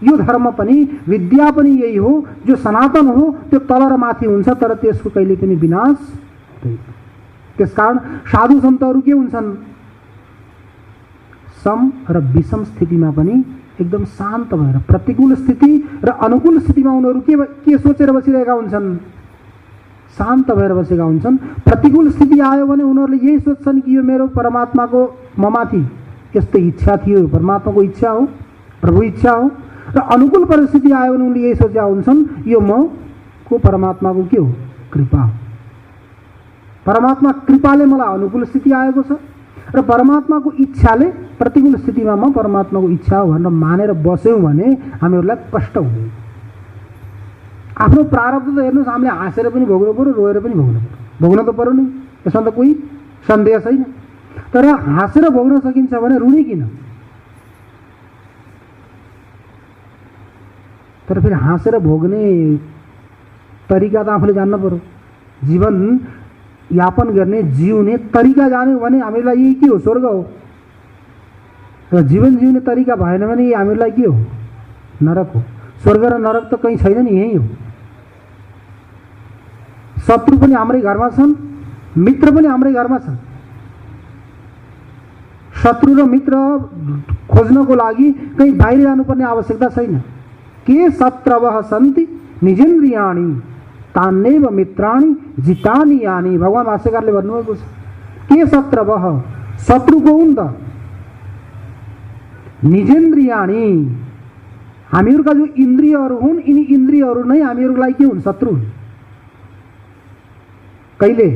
यो धर्म पनि, विद्या पनि यही हो, जो सनातन हो त्यो तल र माथि हुन्छ, तर त्यसको कहिले पनि विनाश हुँदैन। त्यसकारण साधु सन्तहरू के हुन्छन्? सम र विषम स्थितिमा पनि एकदम शान्त भएर, प्रतिकूल स्थिति र अनुकूल स्थितिमा उनीहरू के सोचेर बसिरहेका हुन्छन्? शान्त भएर बसेका हुन्छन्। प्रतिकूल स्थिति आयो भने उनीहरूले यही सोच्छन् कि यो मेरो परमात्माको ममाथि यस्तो इच्छा थियो, परमात्माको इच्छा हो, प्रभु इच्छा हो र अनुकूल परिस्थिति आयो भने उनले यही सोचेका हुन्छन् यो म को परमात्माको के हो कृपा हो। परमात्मा कृपाले मलाई अनुकूल स्थिति आएको छ र परमात्माको इच्छाले प्रतिकूल स्थितिमा म परमात्माको इच्छा हो भनेर मानेर बस्यौँ भने हामीहरूलाई कष्ट हुँदैन। आफ्नो प्रारब्ध त हेर्नुहोस्, हामीले हाँसेर पनि भोग्नु पर्यो, रोएर पनि भोग्नु पर्यो, भोग्न त पर्यो नि, यसमा त कोही सन्देह छैन। तर हाँसेर भोग्न सकिन्छ भने रुने किन? तर फेरि हाँसेर भोग्ने तरिका त आफूले जान्न पर्यो। जीवन यापन गर्ने जिउने तरिका जान्यो भने हामीलाई यही के हो? स्वर्ग हो। र जीवन जिउने तरिका भएन भने हामीलाई के हो? नरक हो। स्वर्ग र नरक त कहीँ छैन नि, यही हो। शत्रु पनि हाम्रै घरमा छन्, मित्र पनि हाम्रै घरमा छन्। शत्रु र मित्र खोज्नको लागि कहीँ बाहिर जानुपर्ने आवश्यकता छैन। के शत्रवः सन्ति निजेन्द्रियाणि तान्नेव मित्राणि जितानि यानि। भगवान भाष्यकारले भन्नुभएको छ के शत्रवः, शत्रु को हुन् त? निजेन्द्रियाणि, हामीहरूका जो इन्द्रियहरू हुन्, यिनी इन्द्रियहरू नै हामीहरूलाई के हुन्? शत्रु हुन्। कहिले?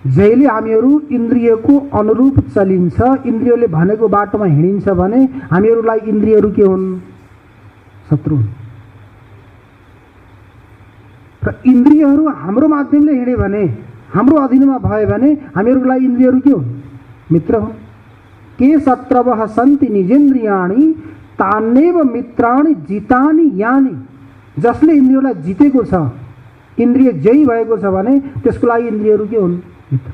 जहिले हामीहरू इन्द्रियको अनुरूप चलिन्छ, इन्द्रियले भनेको बाटोमा हिँडिन्छ भने हामीहरूलाई इन्द्रियहरू के हुन्? शत्रु हुन्। र इन्द्रियहरू हाम्रो माध्यमले हिँडे भने, हाम्रो अधीनमा भए भने हामीहरूलाई इन्द्रियहरू के हुन्? मित्र हुन्। के शत्रवः सन्ति निजेन्द्रियाणि तान्नेव मित्राणि जितानि यानि। जसले इन्द्रियलाई जितेको छ, इन्द्रिय जयी भएको छ भने त्यसको लागि इन्द्रियहरू के हुन्? मित्र।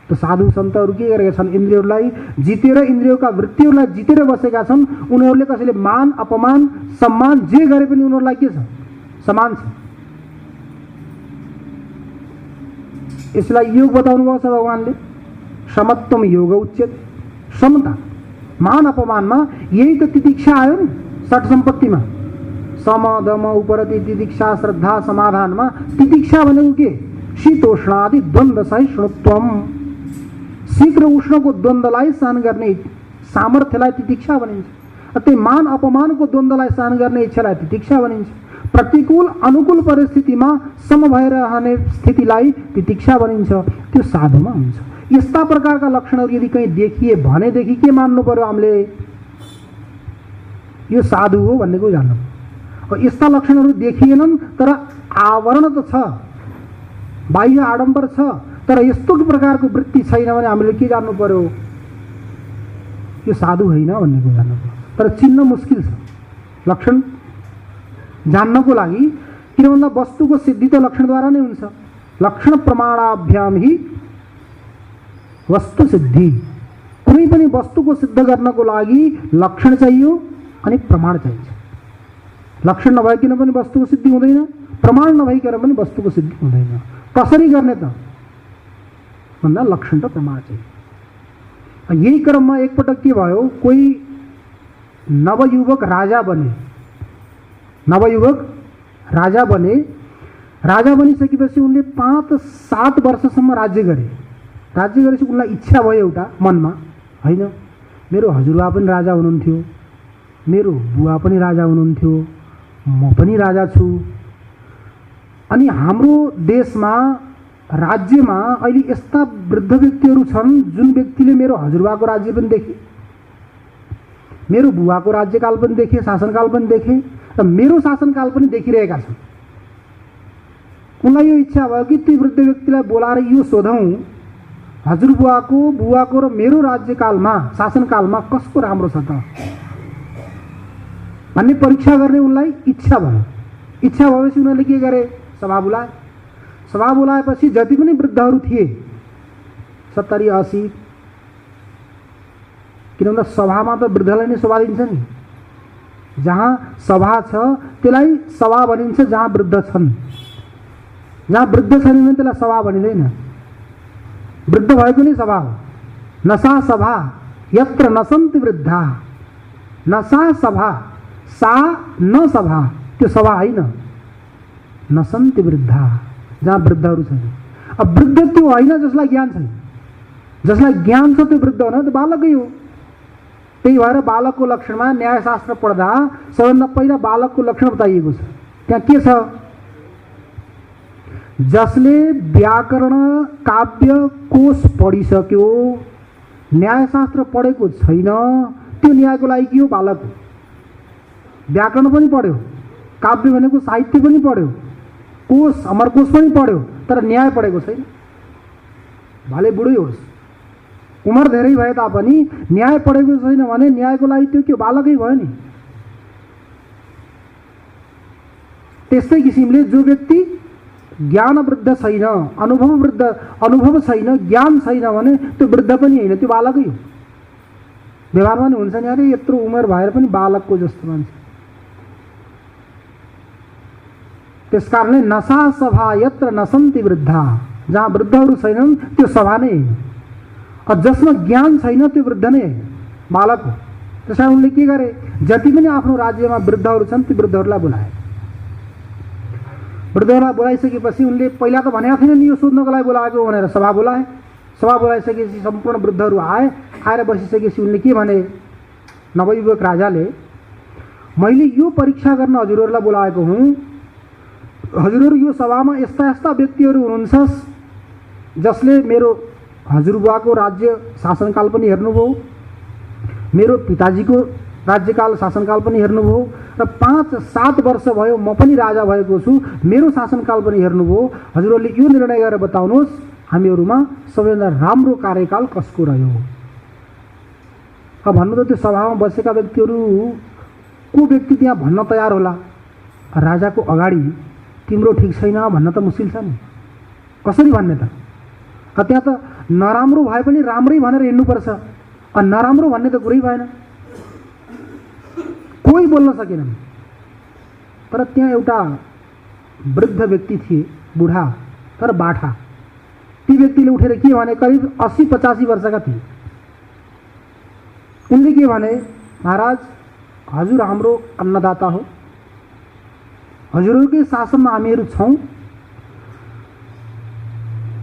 त साधु सन्तहरू के गरेका छन्? इन्द्रियहरूलाई जितेर, इन्द्रियका वृत्तिहरूलाई जितेर बसेका छन्। उनीहरूले कसैले मान अपमान सम्मान जे गरे पनि उनीहरूलाई के छ? समान छ। यसलाई योग बताउनु भएको छ भगवानले। समत्वम योग उच्यते। समता मान अपमानमा यही त तितिक्षा आयो नि। षट सम्पत्तिमा सम दम उपरति तितिक्षा श्रद्धा समाधानमा तितिक्षा भनेको के? शीतोष्णादि द्वन्द्व सहिष्णुत्वम। शीत र उष्णको द्वन्द्वलाई सहन गर्ने सामर्थ्यलाई तितिक्षा भनिन्छ। त्यही मान अपमानको द्वन्द्वलाई सहन गर्ने इच्छालाई तितिक्षा भनिन्छ। प्रतिकूल अनुकूल परिस्थितिमा सम भएर रहने स्थितिलाई तितिक्षा भनिन्छ। त्यो साधुमा हुन्छ। यस्ता प्रकारका लक्षणहरू यदि कहीँ देखिए भनेदेखि के मान्नु पर्यो? हामीले यो साधु हो भन्ने कुरा जान्नु पर्यो। यस्ता लक्षणहरू देखिएनन् तर आवरण त छ, बाह्य आडम्बर छ, तर यस्तो प्रकारको वृत्ति छैन भने हामीले के जान्नु पर्यो? यो साधु होइन भन्ने कुरा जान्नु पर्यो। तर चिन्न मुस्किल छ लक्षण जान्नको लागि। किन भन्दा वस्तुको सिद्धि त लक्षणद्वारा नै हुन्छ। लक्षण प्रमाणाभ्याम ही वस्तु सिद्धि। कुनै पनि वस्तुको सिद्ध गर्नको लागि लक्षण चाहियो अनि प्रमाण चाहिन्छ। लक्षण नभइकन पनि वस्तुको सिद्धि हुँदैन, प्रमाण नभइकन पनि वस्तुको सिद्धि हुँदैन। कसरी गर्ने त भन्दा लक्षण र प्रमाण चाहियो। यही क्रममा एकपटक के भयो? कोही नवयुवक राजा बने। नवयुवक राजा बने। राजा बनिसकेपछि उनले 5-7 वर्षसम्म राज्य गरे। राज्य गरेपछि उनलाई इच्छा भयो एउटा मनमा, होइन मेरो हजुरबा पनि राजा हुनुहुन्थ्यो, मेरो बुवा पनि राजा हुनुहुन्थ्यो, म पनि राजा छु। अनि हाम्रो देशमा राज्यमा अहिले यस्ता वृद्ध व्यक्तिहरू छन् जुन व्यक्तिले मेरो हजुरबाको राज्य पनि देखे, मेरो बुवाको राज्यकाल पनि देखे, शासनकाल पनि देखे र मेरो शासनकाल पनि देखिरहेका छन्। उनलाई यो इच्छा भयो कि ती वृद्ध व्यक्तिलाई बोलाएर यो सोधौँ, हजुरबुवाको बुवाको र मेरो राज्यकालमा शासनकालमा कसको राम्रो छ त भन्ने परीक्षा गर्ने उनलाई इच्छा भयो। इच्छा भएपछि उनीहरूले के गरे? सभा बोलाए। सभा बोलाएपछि जति पनि वृद्धहरू थिए 70-80, किन भन्दा सभामा त वृद्धलाई नै सभा दिन्छ नि। जहाँ सभा छ त्यसलाई सभा भनिन्छ जहाँ वृद्ध छन्। जहाँ वृद्ध छैन भने त्यसलाई सभा भनिँदैन। वृद्ध भएको नै सभा हो। नसा सभा यत्र नसन्ति वृद्धा। नसा सभा, सा न सभा, त्यो सभा होइन। नसन्ति वृद्धा, जहाँ वृद्धहरू छन्। अब वृद्ध त्यो होइन जसलाई ज्ञान छैन। जसलाई ज्ञान छ त्यो वृद्ध होइन, त्यो बालकै हो। त्यही भएर बालकको लक्षणमा न्यायशास्त्र पढ्दा सबैभन्दा पहिला बालकको लक्षण बताइएको छ। त्यहाँ के छ? जसले व्याकरण काव्य कोश पढिसक्यो, न्यायशास्त्र पढेको छैन, त्यो न्यायको लागि के हो? बालक हो। व्याकरण पनि पढ्यो, काव्य भनेको साहित्य पनि पढ्यो, कोश अमरकोश पनि पढ्यो, तर न्याय पढेको छैन। भले बुढै होस्, उमेर धेरै भए तापनि न्याय पढेको छैन भने न्यायको लागि त्यो के बालकै भयो नि। त्यस्तै किसिमले जो व्यक्ति ज्ञान वृद्ध छैन, अनुभव छैन, ज्ञान छैन भने त्यो वृद्ध पनि होइन, त्यो बालकै हो। व्यवहारमा नि हुन्छ नि, अरे यत्रो उमेर भएर पनि बालकको जस्तो मान्छ। त्यसकारणले नसा सभा यत्र नसन्ति वृद्धा, जहाँ वृद्धहरू छैनन् त्यो सभा नै होइन। और जसमा ज्ञान छैन त्यो वृद्ध नै होइन, बालक हो। त्यसै उनले के गरे? जति पनि आफ्नो राज्यमा वृद्धहरू छन् ती वृद्धहरूलाई बोलाए। वृद्धहरूलाई बोलाइसकेपछि उनले पहिला त भनेको थिएन नि यो सोध्नको लागि बोलाएको भनेर, सभा बोलाए। सभा बोलाइसकेपछि सम्पूर्ण वृद्धहरू आए। आएर बसिसकेपछि उनले के भने? नवयुवक राजाले, मैले यो परीक्षा गर्न हजुरहरूलाई बोलाएको हुँ। हजुरहरू यो सभामा यस्ता यस्ता व्यक्तिहरू हुनुहुन्छ जसले मेरो हजुरबुवाको राज्य शासनकाल पनि हेर्नुभयो, मेरो पिताजीको राज्यकाल शासनकाल पनि हेर्नुभयो, र 5-7 वर्ष भयो म पनि राजा भएको छु, मेरो शासनकाल पनि हेर्नुभयो। हजुरहरूले यो निर्णय गरेर बताउनुहोस् हामीहरूमा सबैभन्दा राम्रो कार्यकाल कसको रह्यो? अब भन्नु त त्यो सभामा बसेका व्यक्तिहरू को व्यक्ति त्यहाँ भन्न तयार होला? राजाको अगाडि तिम्रो ठिक छैन भन्न त मुस्किल छ नि। कसरी भन्ने त? त्यहाँ त नराम्रो भए पनि राम्रै भनेर हिँड्नुपर्छ, नराम्रो भन्ने त कुरै भएन। कोही बोल्न सकेनन्। तर त्यहाँ एउटा वृद्ध व्यक्ति थिए, बुढा तर बाठा। ती व्यक्तिले उठेर के भने? करिब 80-85 वर्षका थिए। उनले के भने? महाराज, हजुर हाम्रो अन्नदाता हो, हजुरहरूकै शासनमा हामीहरू छौँ।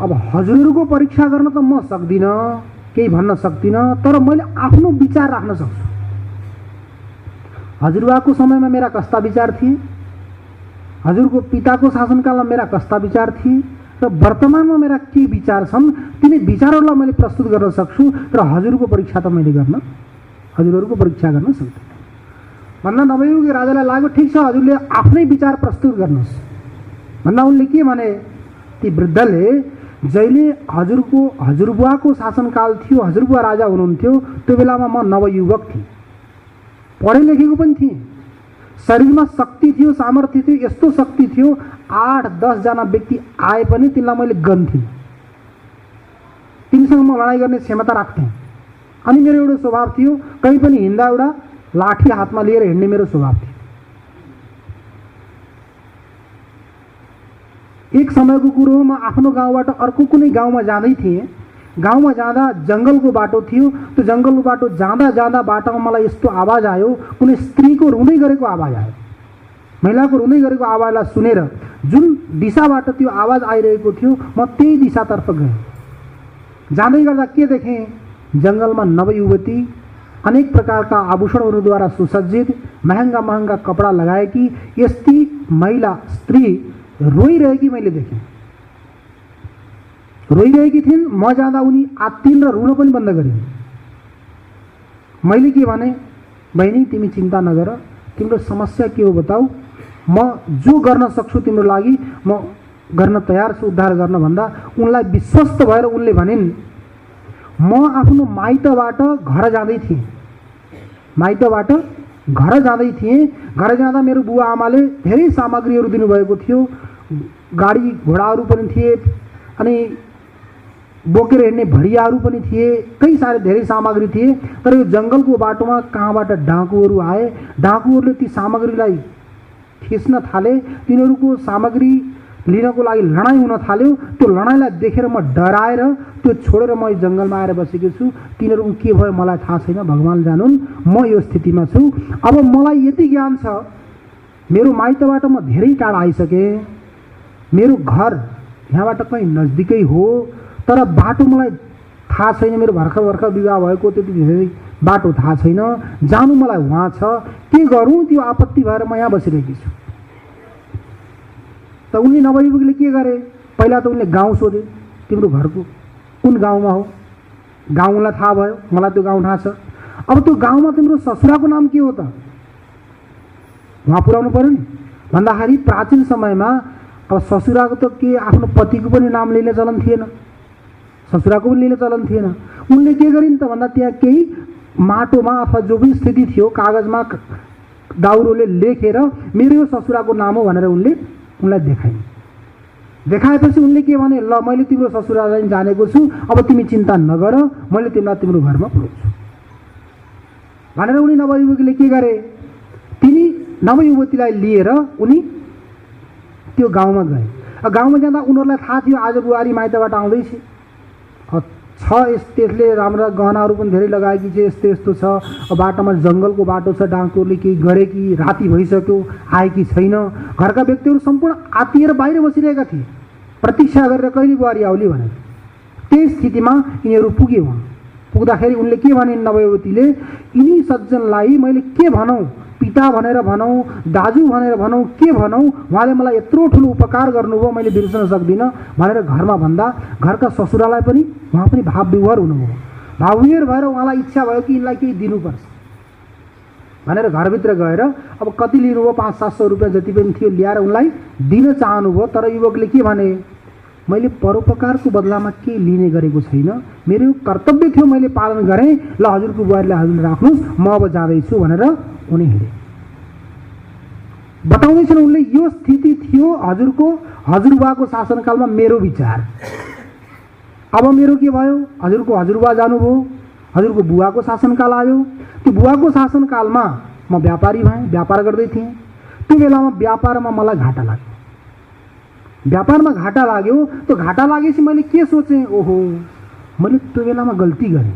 अब हजुरहरूको परीक्षा गर्न त म सक्दिनँ, केही भन्न सक्दिनँ, तर मैले आफ्नो विचार राख्न सक्छु। हजुरबाको समयमा मेरा कस्ता विचार थिए, हजुरको पिताको शासनकालमा मेरा कस्ता विचार थिए, र वर्तमानमा मेरा के विचार छन् तिनी विचारहरूलाई मैले प्रस्तुत गर्न सक्छु। तर हजुरको परीक्षा त मैले हजुरहरूको परीक्षा गर्न सक्दिनँ भन्दा नभएको राजालाई लाग्यो, ठिक छ हजुरले आफ्नै विचार प्रस्तुत गर्नुहोस् भन्दा उनले के भने? ती वृद्धले जहिले हजुरबुवाको शासनकाल थियो, हजुरबुवा राजा हुनुहुन्थ्यो, त्यो बेलामा म नवयुवक थिएँ, पढे लेखेको पनि थिएँ, शरीरमा शक्ति थियो, सामर्थ्य थियो, यस्तो शक्ति थियो 8-10 जना व्यक्ति आए पनि तिनलाई मैले गन्थेँ, तिनीसँग म लडाइँ गर्ने क्षमता राख्थेँ। अनि मेरो एउटा स्वभाव थियो, कहीँ पनि हिँड्दा एउटा लाठी हातमा लिएर हिँड्ने मेरो स्वभाव थियो। एक समयको कुरो हो, म आफ्नो गाउँबाट अर्को कुनै गाउँमा जाँदै थिएँ। गाउँमा जाँदा जङ्गलको बाटो थियो। त्यो जङ्गलको बाटो जाँदा जाँदा बाटोमा मलाई यस्तो आवाज आयो, कुनै स्त्रीको रुँदै गरेको आवाज आयो। महिलाको रुँदै गरेको आवाजलाई सुनेर जुन दिशाबाट त्यो आवाज आइरहेको थियो म त्यही दिशातर्फ गएँ। जाँदै गर्दा के देखेँ? जङ्गलमा नवयुवती अनेक प्रकारका आभूषणहरूद्वारा सुसज्जित, महँगा महँगा कपडा लगाएकी यस्ती महिला स्त्री रोइरहेकी मैले देखेँ। रोइरहेकी थिइन्। म जाँदा उनी आत्तिन् र रुन पनि बन्द गरिन्। मैले के भने? बहिनी तिमी चिन्ता नगर, तिम्रो समस्या के हो बताऊ, म जो गर्न सक्छु तिम्रो लागि म गर्न तयार छु उद्धार गर्न भन्दा उनलाई विश्वस्त भएर उनले भनिन्, म आफ्नो माइतबाट घर जाँदै थिएँ। माइतबाट घर जाँदै थिएँ। घर जाँदा मेरो बुवा आमाले धेरै सामग्रीहरू दिनुभएको थियो, गाडी घोडाहरू पनि थिए, अनि बोकेर हिँड्ने भरियाहरू पनि थिए, कई सारे धेरै सामग्री थिए। तर यो जङ्गलको बाटोमा कहाँबाट डाकुहरू आए। डाकुहरूले ती सामग्रीलाई खिच्न थाले। तिनीहरूको सामग्री लिनको लागि लडाइँ हुन थाल्यो। त्यो लडाइँलाई देखेर म डराएर त्यो छोडेर म जङ्गलमा आएर बसेको छु। तिनीहरूको के भयो मलाई थाहा छैन, भगवान जानुन्। म यो स्थितिमा छु। अब मलाई यति ज्ञान छ, मेरो माइतबाट म धेरै टाढा आइसकेँ। मेरो घर यहाँबाट कहीँ नजिकै हो, तर बाटो मलाई थाहा छैन। मेरो भर्खर विवाह भएको, त्यति धेरै बाटो थाहा छैन, जानु मलाई वहाँ छ, के गरौँ त्यो आपत्ति भएर म यहाँ बसिरहेकी छु। त उनले नवयुवकले के गरे, पहिला त उनले गाउँ सोधे, तिम्रो घरको कुन गाउँमा हो? गाउँलाई थाहा भयो, मलाई त्यो गाउँ थाहा छ। अब त्यो गाउँमा तिम्रो ससुराको नाम के हो त? वहाँ पुर्याउनु पर्यो नि। भन्दाखेरि प्राचीन समयमा अब ससुराको त के आफ्नो पतिको पनि नाम लिने चलन थिएन, ससुराको पनि लिने चलन थिएन। उनले के गरिन् त भन्दा त्यहाँ केही माटोमा अथवा जो पनि स्थिति थियो कागजमा दाउरोले लेखेर मेरो यो ससुराको नाम हो भनेर उनलाई देखाइन्। देखाएपछि उनले के भने, ल मैले तिम्रो ससुरालाई जानेको छु, अब तिमी चिन्ता नगर, मैले तिमीलाई तिम्रो घरमा पुर्याउँछु भनेर उनी नवयुवतीले के गरे, तिनी नवयुवतीलाई लिएर उनी त्यो गाउँमा गए। गाउँमा जाँदा उनीहरूलाई थाहा थियो आज बुहारी माइतबाट आउँदैछ, त्यसले राम्रा गहनाहरू पनि धेरै लगाएकी छ, यस्तो यस्तो छ, बाटोमा जङ्गलको बाटो छ, डाँकुहरूले केही गरे कि राति भइसक्यो आएकी छैन। घरका व्यक्तिहरू सम्पूर्ण आत्तिएर बाहिर बसिरहेका थिए, प्रतीक्षा गरेर कहिले बुहारी आउली भनेर। त्यही स्थितिमा यिनीहरू पुगे। उहाँ पुग्दाखेरि उनले के भने, नवयुवतीले, यिनी सज्जनलाई मैले के भनौँ, पिता भनेर भनौँ, दाजु भनेर भनौँ, के भनौँ, उहाँले मलाई यत्रो ठुलो उपकार गर्नुभयो, मैले बिर्सन सक्दिनँ भनेर घरमा भन्दा घरका ससुरालाई पनि उहाँ पनि भाव विभोर हुनुभयो। भाव विभोर भएर उहाँलाई इच्छा भयो कि यिनलाई केही दिनुपर्छ भनेर घरभित्र गएर अब कति लिनुभयो, 500-700 रुपियाँ जति पनि थियो ल्याएर उनलाई दिन चाहनुभयो। तर युवकले के भने, मैले परोपकारको बदलामा केही लिने गरेको छैन, मेरो यो कर्तव्य थियो, मैले पालन गरेँ, ल हजुरको बुहारीलाई हजुरले राख्नुहोस्, म अब जाँदैछु भनेर उनी हिँडे। बताउँदैछन् उनले, यो स्थिति थियो हजुरबुवाको शासनकालमा मेरो विचार। अब मेरो के भयो, हजुरको हजुरबुवा जानुभयो, हजुरको बुवाको शासनकाल आयो। त्यो बुवाको शासनकालमा म व्यापारी भएँ, व्यापार गर्दै थिएँ। त्यो बेलामा व्यापारमा मलाई घाटा लाग्यो। व्यापारमा घाटा लाग्यो, त्यो घाटा लागेपछि मैले के सोचेँ, ओहो मैले त्यो बेलामा गल्ती गरेँ।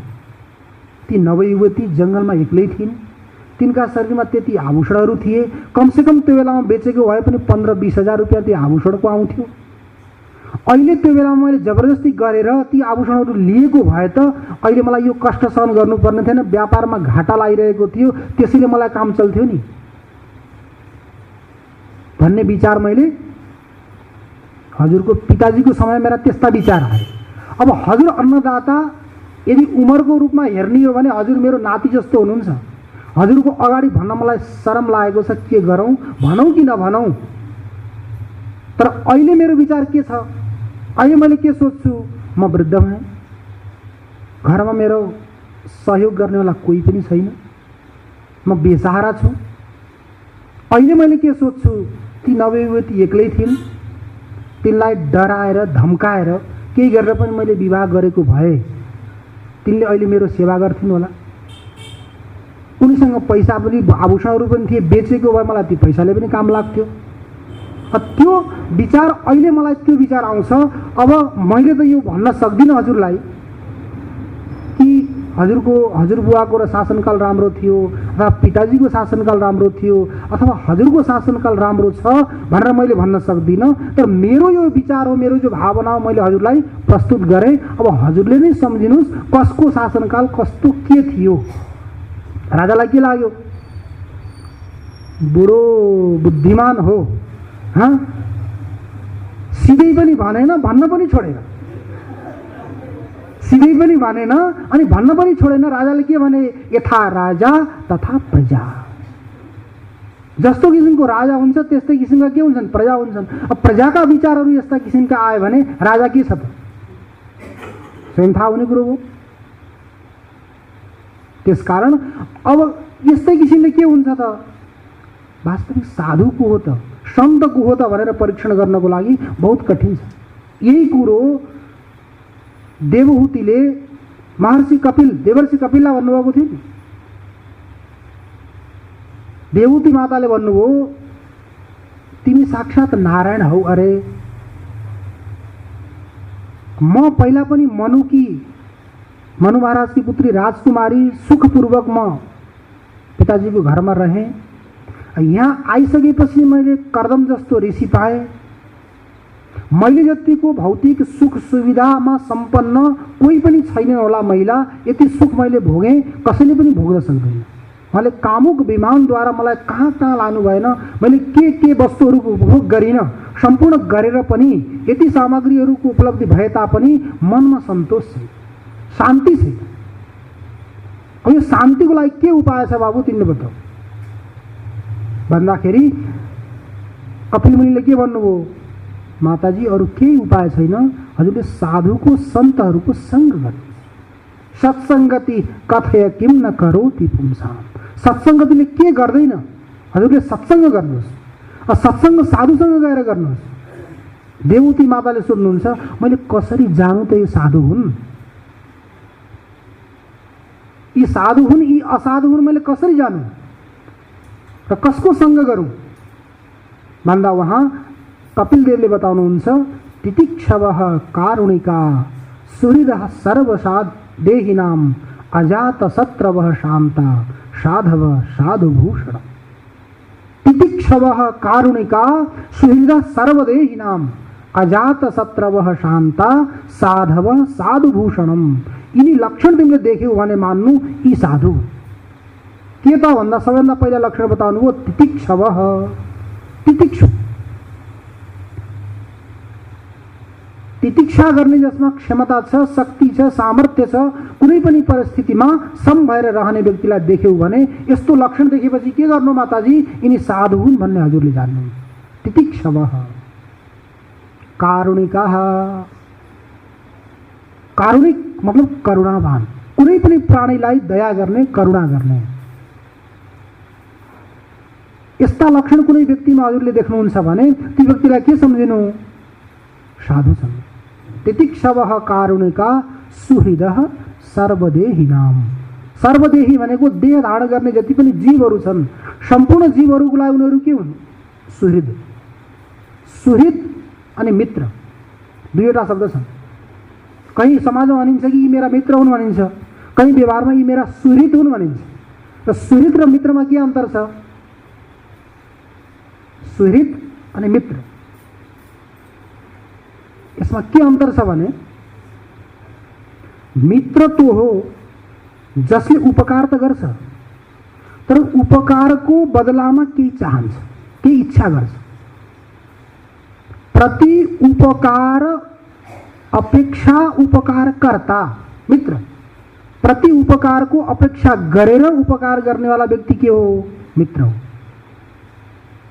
ती नवयुवती जङ्गलमा एक्लै थिइन्, तिनका शरीरमा त्यति आभूषणहरू थिए, कमसेकम त्यो बेलामा बेचेको भए पनि 15-20 हजार रुपियाँ त्यो आभूषणको आउँथ्यो। अहिले त्यो बेलामा मैले जबरजस्ती गरेर ती आभूषणहरू लिएको भए त अहिले मलाई यो कष्ट सहन गर्नुपर्ने थिएन, व्यापारमा घाटा लागिरहेको थियो, त्यसैले मलाई काम चल्थ्यो नि भन्ने विचार मैले, हजुरको पिताजीको समय मेरा त्यस्ता विचार आए। अब हजुर अन्नदाता यदि उमेरको रूपमा हेर्ने हो भने हजुर मेरो नाति जस्तो हुनुहुन्छ, हजुरको अगाडि भन्न मलाई शरम लागेको छ, के गरौँ, भनौँ कि नभनौँ। तर अहिले मेरो विचार के छ, अहिले मैले के सोच्छु, म वृद्ध भएँ, घरमा मेरो सहयोग गर्नेवाला कोही पनि छैन, म बेसहारा छु। अहिले मैले के सोच्छु, ती नवयुवती एक्लै थिइन्, तिनलाई डराएर धम्काएर केही गरेर पनि मैले विवाह गरेको भए तिनले अहिले मेरो सेवा गर्थिन् होला। उनीसँग पैसा पनि आभूषणहरू पनि थिए, बेचेको भए मलाई त्यो पैसाले पनि काम लाग्थ्यो। त्यो विचार अहिले मलाई त्यो विचार आउँछ। अब मैले त यो भन्न सक्दिनँ हजुरलाई कि हजुरबुवाको र शासनकाल राम्रो थियो अथवा पिताजीको शासनकाल राम्रो थियो अथवा हजुरको शासनकाल राम्रो छ भनेर मैले भन्न सक्दिनँ। तर मेरो यो विचार हो, मेरो जो भावना हो, मैले हजुरलाई प्रस्तुत गरेँ। अब हजुरले नै सम्झिनुहोस् कसको शासनकाल कस्तो के थियो। राजालाई के लाग्यो, बुढो बुद्धिमान हो, सिधै पनि भनेन, भन्न पनि छोडेन, सिधै पनि भनेन अनि भन्न पनि छोडेन। राजाले के भने, यथा राजा तथा प्रजा। जस्तो किसिमको राजा हुन्छ त्यस्तै किसिमका के हुन्छन्, प्रजा हुन्छन्। अब प्रजाका विचारहरू यस्ता किसिमका आए भने राजा के छ त, स्वयं थाहा हुने कुरो हो। त्यसकारण अब यस्तै किसिमले के हुन्छ त, वास्तविक साधु को हो त, सन्त को हो त भनेर परीक्षण गर्नको लागि बहुत कठिन छ। यही कुरो देवहूतिले देवर्षि कपिललाई भन्नुभएको थियो नि। देवहूति माताले भन्नुभयो, तिमी साक्षात नारायण हौ अरे। म पहिला पनि मनु महाराजकी पुत्री राजकुमारी सुखपूर्वक म पिताजीको घरमा रहेँ। यहाँ आइसकेपछि मैले कर्दम जस्तो ऋषि पाएँ। मैले जतिको भौतिक सुख सुविधामा सम्पन्न कोही पनि छैन होला महिला, यति सुख मैले भोगेँ कसैले पनि भोग्न सक्दैन। उहाँले कामुक विमानद्वारा मलाई कहाँ कहाँ लानु भएन, मैले के वस्तुहरूको उपभोग गरिनँ, सम्पूर्ण गरेर पनि यति सामग्रीहरूको उपलब्धि भए तापनि मनमा सन्तोष छैन, शान्ति छैन। अब यो शान्तिको लागि के उपाय छ बाबु तिमीले बताऊ भन्दाखेरि कपिल मुनिले के भन्नुभयो, माताजी अरू केही उपाय छैन, हजुरले साधुको सन्तहरूको सङ्ग गर्नु। सत्सङ्गति कथय किम न करोति पुंसाम। सत्सङ्गतिले के गर्दैन, हजुरले सत्सङ्ग गर्नुहोस्। सत्सङ्ग साधुसँग गएर गर्नुहोस्। देवती माताले सोध्नुहुन्छ, मैले कसरी जानु त यो साधु हुन्, यी साधु हुन् यी असाधु हुन्, मैले कसरी जानु र कसको सङ्ग गरौँ भन्दा उहाँ कपिलदेवले बताउनुहुन्छ, तितिक्षवः कारुणिका सुहृदः सर्वसादेहिनां अजातशत्रवः शान्ता साधव साधुभूषण। तितिक्षवः कारुणिका सुहृदः सर्वदेहिनां अजातशत्रवः शान्ता साधव साधुभूषणम। यिनी लक्षण तिमीले देख्यौ भने मान्नु यी साधु के त भन्दा सबैभन्दा पहिला लक्षण बताउनु हो तितिक्षवः। तितिक्षु तितिक्षा गर्ने जसमा क्षमता छ, शक्ति छ, सामर्थ्य छ, कुनै पनि परिस्थितिमा सम भएर रहने व्यक्तिलाई देख्यौ भने यस्तो लक्षण देखेपछि के गर्नु माताजी, यिनी साधु हुन् भन्ने हजुरले जान्नु। तितिक्षवः कारुणिकाः, कारुणिक मतलब करुणावान, कुनै पनि प्राणीलाई दया गर्ने, करुणा गर्ने। यस्ता लक्षण कुनै व्यक्तिमा हजुरले देख्नुहुन्छ भने ती व्यक्तिलाई के सम्झिनु, साधु सम्झिनु। तितिक्षवः कारुणिका सुहृदः सर्वदेहिनां। सर्वदेही भनेको देह धारण गर्ने जति पनि जीवहरू छन्, सम्पूर्ण जीवहरूको लागि उनीहरू के हुन्, सुहृद। सुहृद अनि मित्र दुईवटा शब्द छन्। कहीँ समाजमा भनिन्छ कि यी मेरा मित्र हुन् भनिन्छ, कहीँ व्यवहारमा यी मेरा सुहृद हुन् भनिन्छ। र सुहृद र मित्रमा के अन्तर छ, सुहृद अनि मित्र यसमा के अन्तर छ भने मित्र तो हो जसले उपकार त गर्छ तर उपकारको बदलामा केही चाहन्छ, केही इच्छा गर्छ। प्रति उपकार अपेक्षा उपकारकर्ता मित्र। प्रति उपकारको अपेक्षा गरेर उपकार गर्नेवाला व्यक्ति के हो, मित्र हो।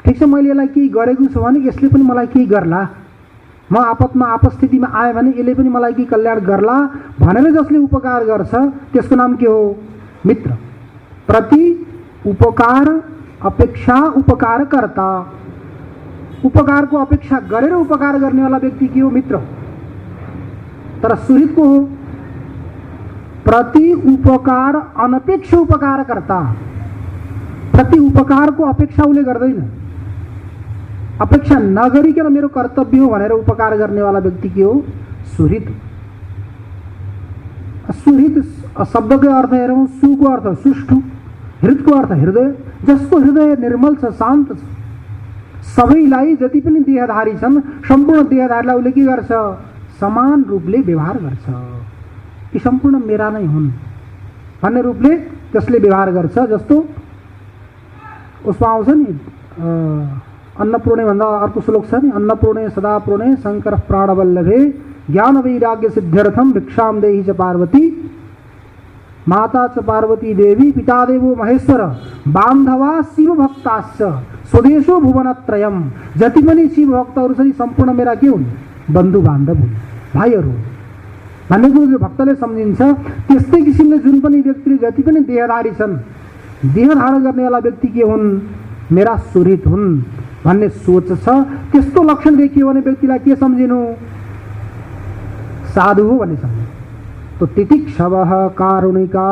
ठिक छ, मैले यसलाई केही गरेको छु भने यसले पनि मलाई केही गर्ला, म आपतमा आपस्थितिमा आए भने यसले पनि मलाई केही कल्याण गर्ला भनेर जसले उपकार गर्छ त्यसको नाम के हो, मित्र। प्रति उपकार अपेक्षा उपकारकर्ता। उपकारको अपेक्षा गरेर उपकार गर्नेवाला व्यक्ति के हो, मित्र। तर सुहृद को हो प्रति उपकार अनपेक्ष उपकारकर्ता। प्रति उपकारको अपेक्षा उसले गर्दैन, अपेक्षा नगरिकन मेरो कर्तव्य हो भनेर उपकार गर्नेवाला व्यक्ति के हो, सुहृद। सुहृद शब्दको अर्थ हेरौँ, सुको अर्थ सुष्ठु, हृदको अर्थ हृदय। जसको हृदय निर्मल छ, शान्त छ, सबैलाई जति पनि देहधारी छन् सम्पूर्ण देहधारीलाई उसले के गर्छ, समान रूपले व्यवहार गर्छ। यी सम्पूर्ण मेरा नै हुन् भन्ने रूपले त्यसले व्यवहार गर्छ। जस्तो उसमा आउँछ नि अन्नपूर्णे भन्दा अर्को श्लोक छ नि, अन्नपूर्णे सदा पूर्णे शङ्कर प्राणवल्लभे ज्ञान वैराग्य सिद्ध्यर्थम भिक्षाम देहि च पार्वती। माता च पार्वती देवी पिता देवो महेश्वर बान्धवा शिव भक्ताश्च स्वदेशो भुवनत्रयम। जति पनि शिव भक्तहरू छन् सम्पूर्ण मेरा के हुन्, बन्धु बान्धव हुन्, भाइहरू भन्ने कुरो भक्तले सम्झिन्छ। त्यस्तै किसिमले जुन पनि व्यक्तिले जति पनि देहधारी छन्, देह धारण गर्नेवाला व्यक्ति के हुन्, मेरा सुहृद हुन् भन्ने सोच छ। त्यस्तो लक्षण देखियो भने व्यक्तिलाई के सम्झिनु, साधु हो भन्ने सम्झिनु। तो तितिक्षवः कारुणिका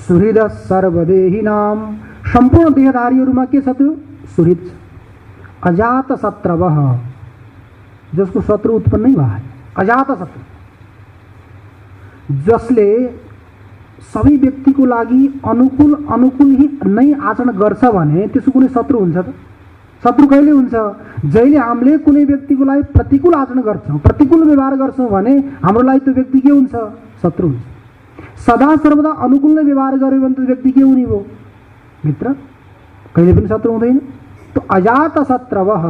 सुहृद सर्वदेहिनाम। सम्पूर्ण देहधारीहरूमा के छ त्यो, सुहृद छ। अजात शत्रवः, जसको शत्रु उत्पन्नै भयो, अजात शत्रु, जसले सबै व्यक्तिको लागि अनुकूल अनुकूल ही नै आचरण गर्छ भने त्यसको कुनै शत्रु हुन्छ त, शत्रु कहिले हुन्छ? जहिले हामीले कुनै व्यक्तिको लागि प्रतिकूल आचरण गर्छौँ, प्रतिकूल व्यवहार गर्छौँ भने हाम्रो लागि त्यो व्यक्ति के हुन्छ? शत्रु हुन्छ। सदा सर्वदा अनुकूल नै व्यवहार गर्यो भने त्यो व्यक्ति के हुने भयो? मित्र। कहिले पनि शत्रु हुँदैन। तो अजात शत्रवः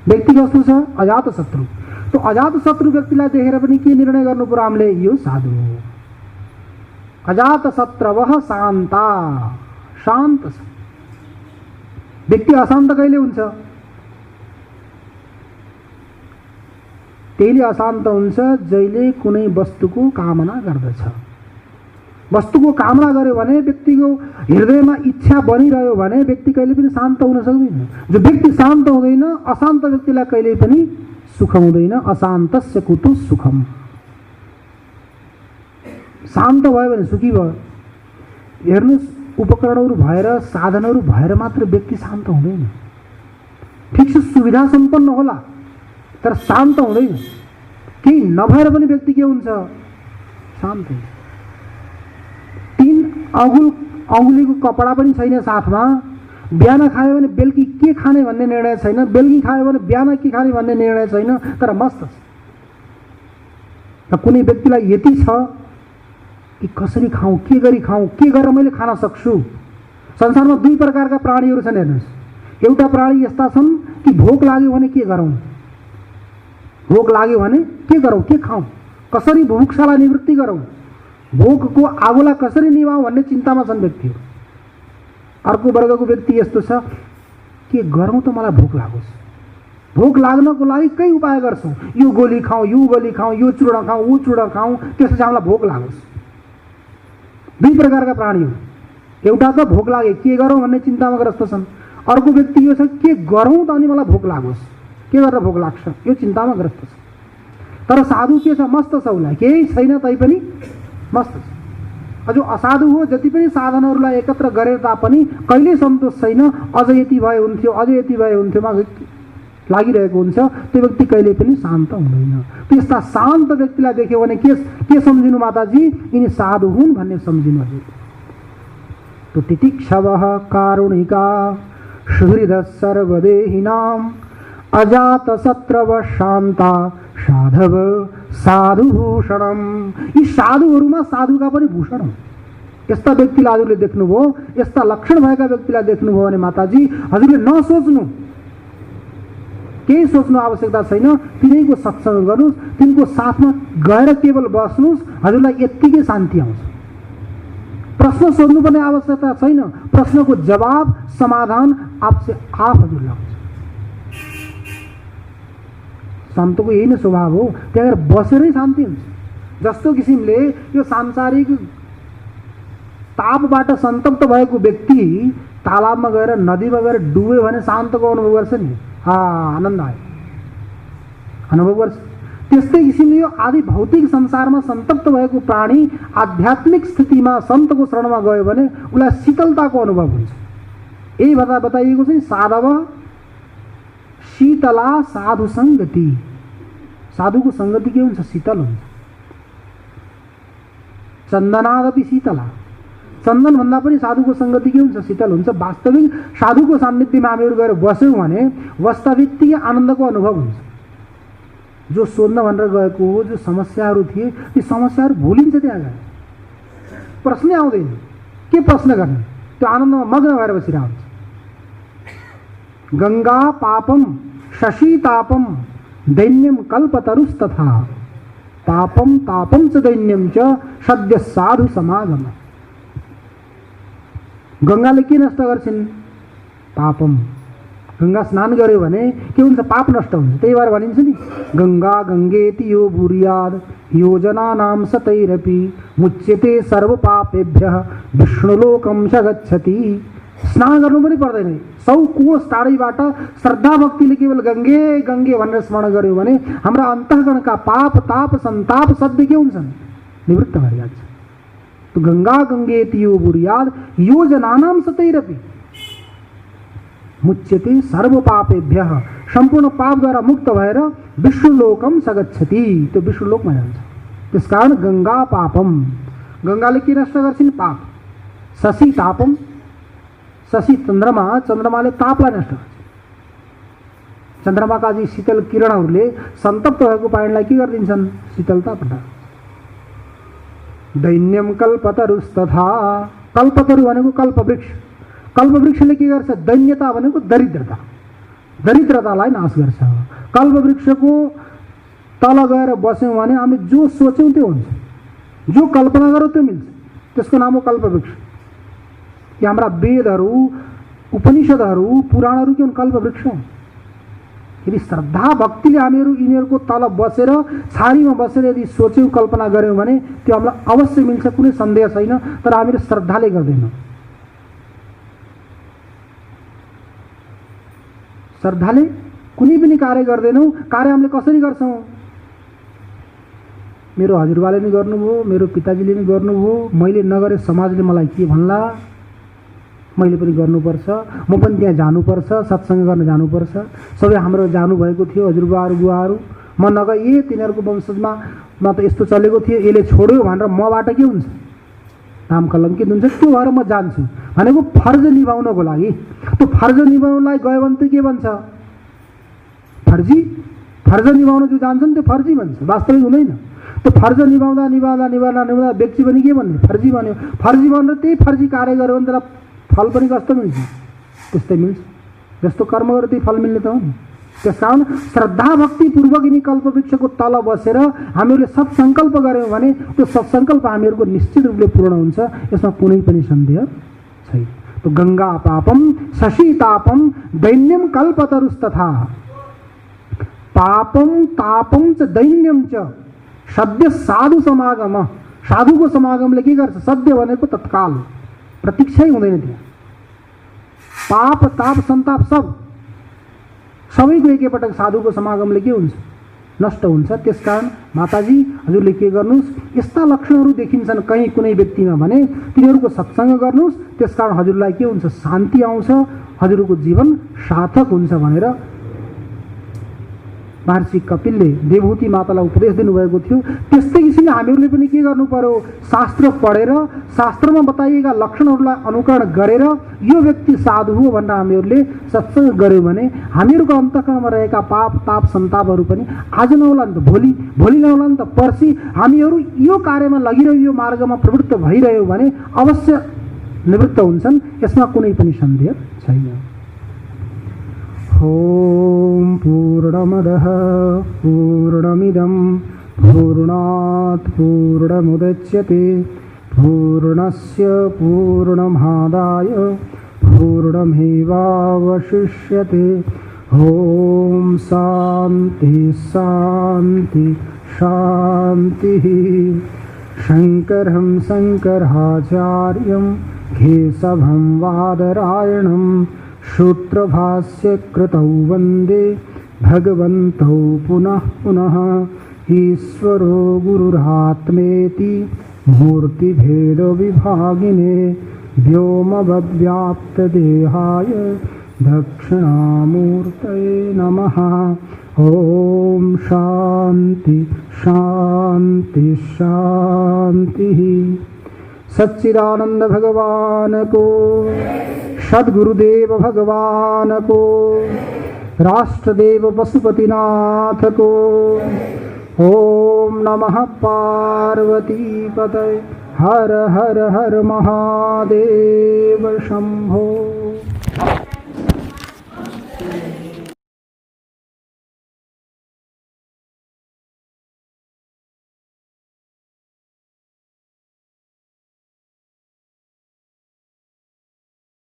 व्यक्ति कस्तो छ? अजात शत्रु। तो अजात शत्रु व्यक्तिलाई देखेर पनि के निर्णय गर्नु पर्यो हामीले? यो साधु हो। अजात शत्रवः शान्ता, शान्त छ। व्यक्ति अशान्त कहिले हुन्छ? त्यसले अशान्त हुन्छ जहिले कुनै वस्तुको कामना गर्दछ। वस्तुको कामना गर्यो भने व्यक्तिको हृदयमा इच्छा बनिरह्यो भने व्यक्ति कहिले पनि शान्त हुन सक्दैन। जो व्यक्ति शान्त हुँदैन, अशान्त व्यक्तिलाई कहिले पनि सुख हुँदैन। अशान्तस्य कुतो सुखम। शान्त भयो भने सुखी भयो। हेर्नुहोस्, उपकरणहरू भएर साधनहरू भएर मात्र व्यक्ति शान्त हुँदैन। ठिक छ, सुविधा सम्पन्न होला तर शान्त हुँदैन। केही नभएर पनि व्यक्ति के हुन्छ? शान्त हुन्छ। 3 अङ्गुलीको कपडा पनि छैन साथमा, बिहान खायो भने बेलुकी के खाने भन्ने निर्णय छैन, बेलुकी खायो भने बिहान के खाने भन्ने निर्णय छैन, तर मस्त छ। र कुनै व्यक्तिलाई यति छ कि कसरी खाऊँ, के गरी खाऊँ, के गरेर मैले खान सक्छु। संसारमा 2 प्रकारका प्राणीहरू छन्। हेर्नुहोस्, एउटा प्राणी यस्ता छन् कि भोक लाग्यो भने के गरौँ, भोक लाग्यो भने के गरौँ, के खाऊँ, कसरी भोकसालाई निवृत्ति गरौँ, भोकको आगोलाई कसरी निभाऊँ भन्ने चिन्तामा छन् व्यक्तिहरू। अर्को वर्गको व्यक्ति यस्तो छ, के गरौँ त मलाई भोक लागोस्, भोक लाग्नको लागि कई उपाय गर्छौँ, यो गोली खाऊँ, यो गोली खाऊँ, यो चूर्ण खाऊँ, ऊ चूर्ण खाऊँ, त्यसपछि हामीलाई भोक लागोस्। 2 प्रकारका प्राणीहरू। एउटा त भोक लागे के गरौँ भन्ने चिन्तामा ग्रस्त छन्। अर्को व्यक्ति यो छ, के गरौँ त अनि मलाई भोक लागोस्, के गरेर भोक लाग्छ, यो चिन्तामा ग्रस्त छ। तर साधु के छ? मस्त छ, उसलाई केही छैन तैपनि मस्त छ। जो असाधु हो, जति पनि साधनहरूलाई एकत्र गरेर तापनि कहिल्यै सन्तोष छैन। अझ यति भए हुन्थ्यो, अझ यति भए हुन्थ्योमा लागिरहेको हुन्छ। त्यो व्यक्ति कहिले पनि शान्त हुँदैन। त्यस्ता शान्त व्यक्तिलाई देख्यो भने के सम्झिनु माताजी? यिनी साधु हुन् भन्ने सम्झिनु हजुर। तो तितिक्षवः कारुणिका सुहृदः सर्वदेहिनां अजात शत्रव शान्ता साधव साधुभूषणम। यी साधुहरूमा साधुका पनि भूषण हो। यस्ता व्यक्तिलाई हजुरले देख्नुभयो, यस्ता लक्षण भएका व्यक्तिलाई देख्नुभयो भने माताजी हजुरले नसोच्नु, केही सोच्नु आवश्यकता छैन। तिनीको सत्संग गर्नुहोस्, तिनको साथमा गएर केवल बस्नुहोस्, हजुरलाई यत्तिकै शान्ति आउँछ। प्रश्न सोध्नुपर्ने आवश्यकता छैन। प्रश्नको जवाब, समाधान आपसे आप हजुरलाई आउँछ। सन्तको यही नै स्वभाव हो। त्यहाँ बसेरै शान्ति हुन्छ। जस्तो किसिमले यो सांसारिक तापबाट सन्तप्त भएको व्यक्ति तालाबमा गएर नदीमा गएर डुब्यो भने शान्तको अनुभव गर्छ नि, आनन्द आयो, अनुभव गर्छ। त्यस्तै किसिमले यो आदि भौतिक संसारमा सन्तप्त भएको प्राणी आध्यात्मिक स्थितिमा सन्तको शरणमा गयो भने उसलाई शीतलताको अनुभव हुन्छ। यही बताइएको छ नि, साधव शीतला साधु संगति। साधुको संगति के हुन्छ? शीतल हुन्छ। चन्दनादपि शीतला। चन्दन भन्दा पनि साधुको संगति के हुन्छ? शीतल हुन्छ। वास्तविक साधुको सान्निध्यमा हामीहरू गएर बस्यौँ भने वास्तविक आनन्दको अनुभव हुन्छ। जो सोध्न भनेर गएको हो, जो समस्याहरू थिए, ती समस्याहरू भुलिन्छ। त्यहाँ गएर प्रश्नै आउँदैन। के प्रश्न गर्ने? त्यो आनन्दमा मग्न भएर बसिरहेको हुन्छ। गंगा पापम शशीतापम दैन्यम कल्पतरुस्तथा पापम तापम च दैन्यम च सद्य साधु समागम। गंगाले के नष्ट गर्छिन्? पापम। गंगा स्नान गर्यो भने के हुन्छ? पाप नष्ट हुन्छ। त्यही भएर भनिन्छ नि, गंगा गंगेति यो बुर्याद योजनानां सतैरपि मुच्यते सर्व पापेभ्यः विष्णुलोकं च गच्छति। स्नान गर्नु पनि पर्दैन। 100 कोस टाढैबाट श्रद्धा भक्तिले केवल गंगे गंगे भनेर स्मरण गर्यो भने हाम्रा अन्तःकरणका पाप ताप सन्ताप सबै के हुन्छन्? निवृत्त भइहाल्छ। तो गंगा गंगेति यो बुर्याद योजनानां सतैरपि मुच्यते सर्व पापेभ्यः। सम्पूर्ण पापद्वारा मुक्त भएर विष्णुलोकम सगच्छति। त्यो विष्णुलोकमा जान्छ। त्यसकारण गंगा पापम। गंगाले के नष्ट गर्छिन्? पाप। शशी तापम। शशी चन्द्रमा, चन्द्रमाले तापलाई नष्ट गर्छ। चन्द्रमाका जी शीतल किरणहरूले सन्तप्त भएको पानीलाई के गरिदिन्छन्? शीतलता प्रदान। दैन्यम कल्पतरुस्तथा, कल्पतरु भनेको कल्पवृक्ष। कल्पवृक्षले के गर्छ? दैन्यता भनेको दरिद्रता, दरिद्रतालाई नाश गर्छ। कल्पवृक्षको तल गएर बस्यौँ भने हामी जो सोच्यौँ त्यो हुन्छ, जो कल्पना गरौँ त्यो मिल्छ। त्यसको नाम हो कल्पवृक्ष। कि हाम्रा वेदहरू, उपनिषदहरू, पुराणहरू के हुन्? कल्पवृक्ष हुन्। यदि श्रद्धा भक्तिले हामीहरू यिनीहरूको तल बसेर, छाडीमा बसेर यदि सोच्यौँ, कल्पना गऱ्यौँ भने त्यो हामीलाई अवश्य मिल्छ, कुनै सन्देह छैन। तर हामीहरू श्रद्धाले गर्दैनौँ। श्रद्धाले कुनै पनि कार्य गर्दैनौँ। कार्य हामीले कसरी गर्छौँ? मेरो हजुरबाले नि गर्नुभयो, मेरो पिताजीले नि गर्नुभयो, मैले नगरे समाजले मलाई के भन्ला, मैले पनि गर्नुपर्छ, म पनि त्यहाँ जानुपर्छ, सत्सङ्ग गर्न जानुपर्छ। सबै हाम्रो जानुभएको थियो हजुरबाहरू बुवाहरू, म नगए तिनीहरूको वंशजमा त यस्तो चलेको थियो, यसले छोड्यो भनेर मबाट के हुन्छ? नाम कलङ्कित हुन्छ। त्यो भएर म जान्छु भनेको फर्ज निभाउनको लागि। त्यो फर्ज निभाउनलाई गयो भने त के भन्छ? फर्जी। फर्ज निभाउन जो जान्छन् त्यो फर्जी भन्छ, वास्तविक हुँदैन। त्यो फर्ज निभाउँदा निभाउँदा निभाउँदा निभाउँदा व्यक्ति पनि के भन्ने? फर्जी बन्यो। फर्जी भनेर त्यही फर्जी कार्य गर्यो भने त्यसलाई फल पनि कस्तो मिल्छ? त्यस्तै मिल्छ। जस्तो कर्म गर्यो त्यही फल मिल्ने त हो नि। त्यस कारण श्रद्धा भक्तिपूर्वक यिनी कल्पवृक्षको तल बसेर हामीहरूले सत्सङ्कल्प गऱ्यौँ भने त्यो सत्सङ्कल्प हामीहरूको निश्चित रूपले पूर्ण हुन्छ। यसमा कुनै पनि सन्देह छैन। तो गंगा पापम शशीतापम दैन्यम कल्पतरुस्तथा पापम तापम च दैन्यम च सद्य साधु समागम। साधुको समागमले के गर्छ? सद्य भनेको तत्काल, प्रतीक्षै हुँदैन त्यहाँ। पाप ताप सन्ताप सबैको एकैपटक साधुको समागमले के हुन्छ? नष्ट हुन्छ। त्यसकारण माताजी हजुरले के गर्नुस्? यस्ता लक्षणहरू देखिन्छन् कहीँ कुनै व्यक्तिमा भने तिनीहरूको सत्सङ्ग गर्नुस्। त्यसकारण हजुरलाई के हुन्छ? शान्ति आउँछ, हजुरको जीवन सार्थक हुन्छ भनेर महर्षि कपिलले देवहूति मातालाई उपदेश दिनुभएको थियो। त्यस्तै किसिमले हामीहरूले पनि के गर्नु पर्यो? शास्त्र पढेर शास्त्रमा बताइएका लक्षणहरूलाई अनुकरण गरेर यो व्यक्ति साधु हो भनेर हामीहरूले सत्सङ्ग गर्यौँ भने हामीहरूको अन्तःकरणमा रहेका पाप ताप सन्तापहरू पनि आज नहोला नि त भोलि, भोलि नहोला नि त पर्सि हामीहरू यो कार्यमा लगिरह्यो, यो मार्गमा प्रवृत्त भइरह्यो भने अवश्य निवृत्त हुन्छन्। यसमा कुनै पनि सन्देह छैन। ओम पूर्णमदः पूर्णमिदं पूर्णात् पूर्णमुदच्यते पूर्णस्य पूर्णमादाय पूर्णमेवावशिष्यते। ओम शान्ति शान्ति शान्तिः। शङ्करं शङ्कराचार्यं केशवं वादरायणं सूत्रभाष्य कृतौ वन्दे भगवन्तौ पुनः पुनः। ईश्वरो गुरुरात्मेति मूर्तिभेदविभागिने व्योमवद्व्याप्तदेहाय दक्षिणामूर्तये नमः। ओम शान्ति शान्ति शान्तिः। सच्चिदानंद भगवान को, सद्गुरुदेव भगवान को, राष्ट्रदेव पशुपतिनाथ को। ओम नमः पार्वती पतये। हर हर हर महादेव शंभो।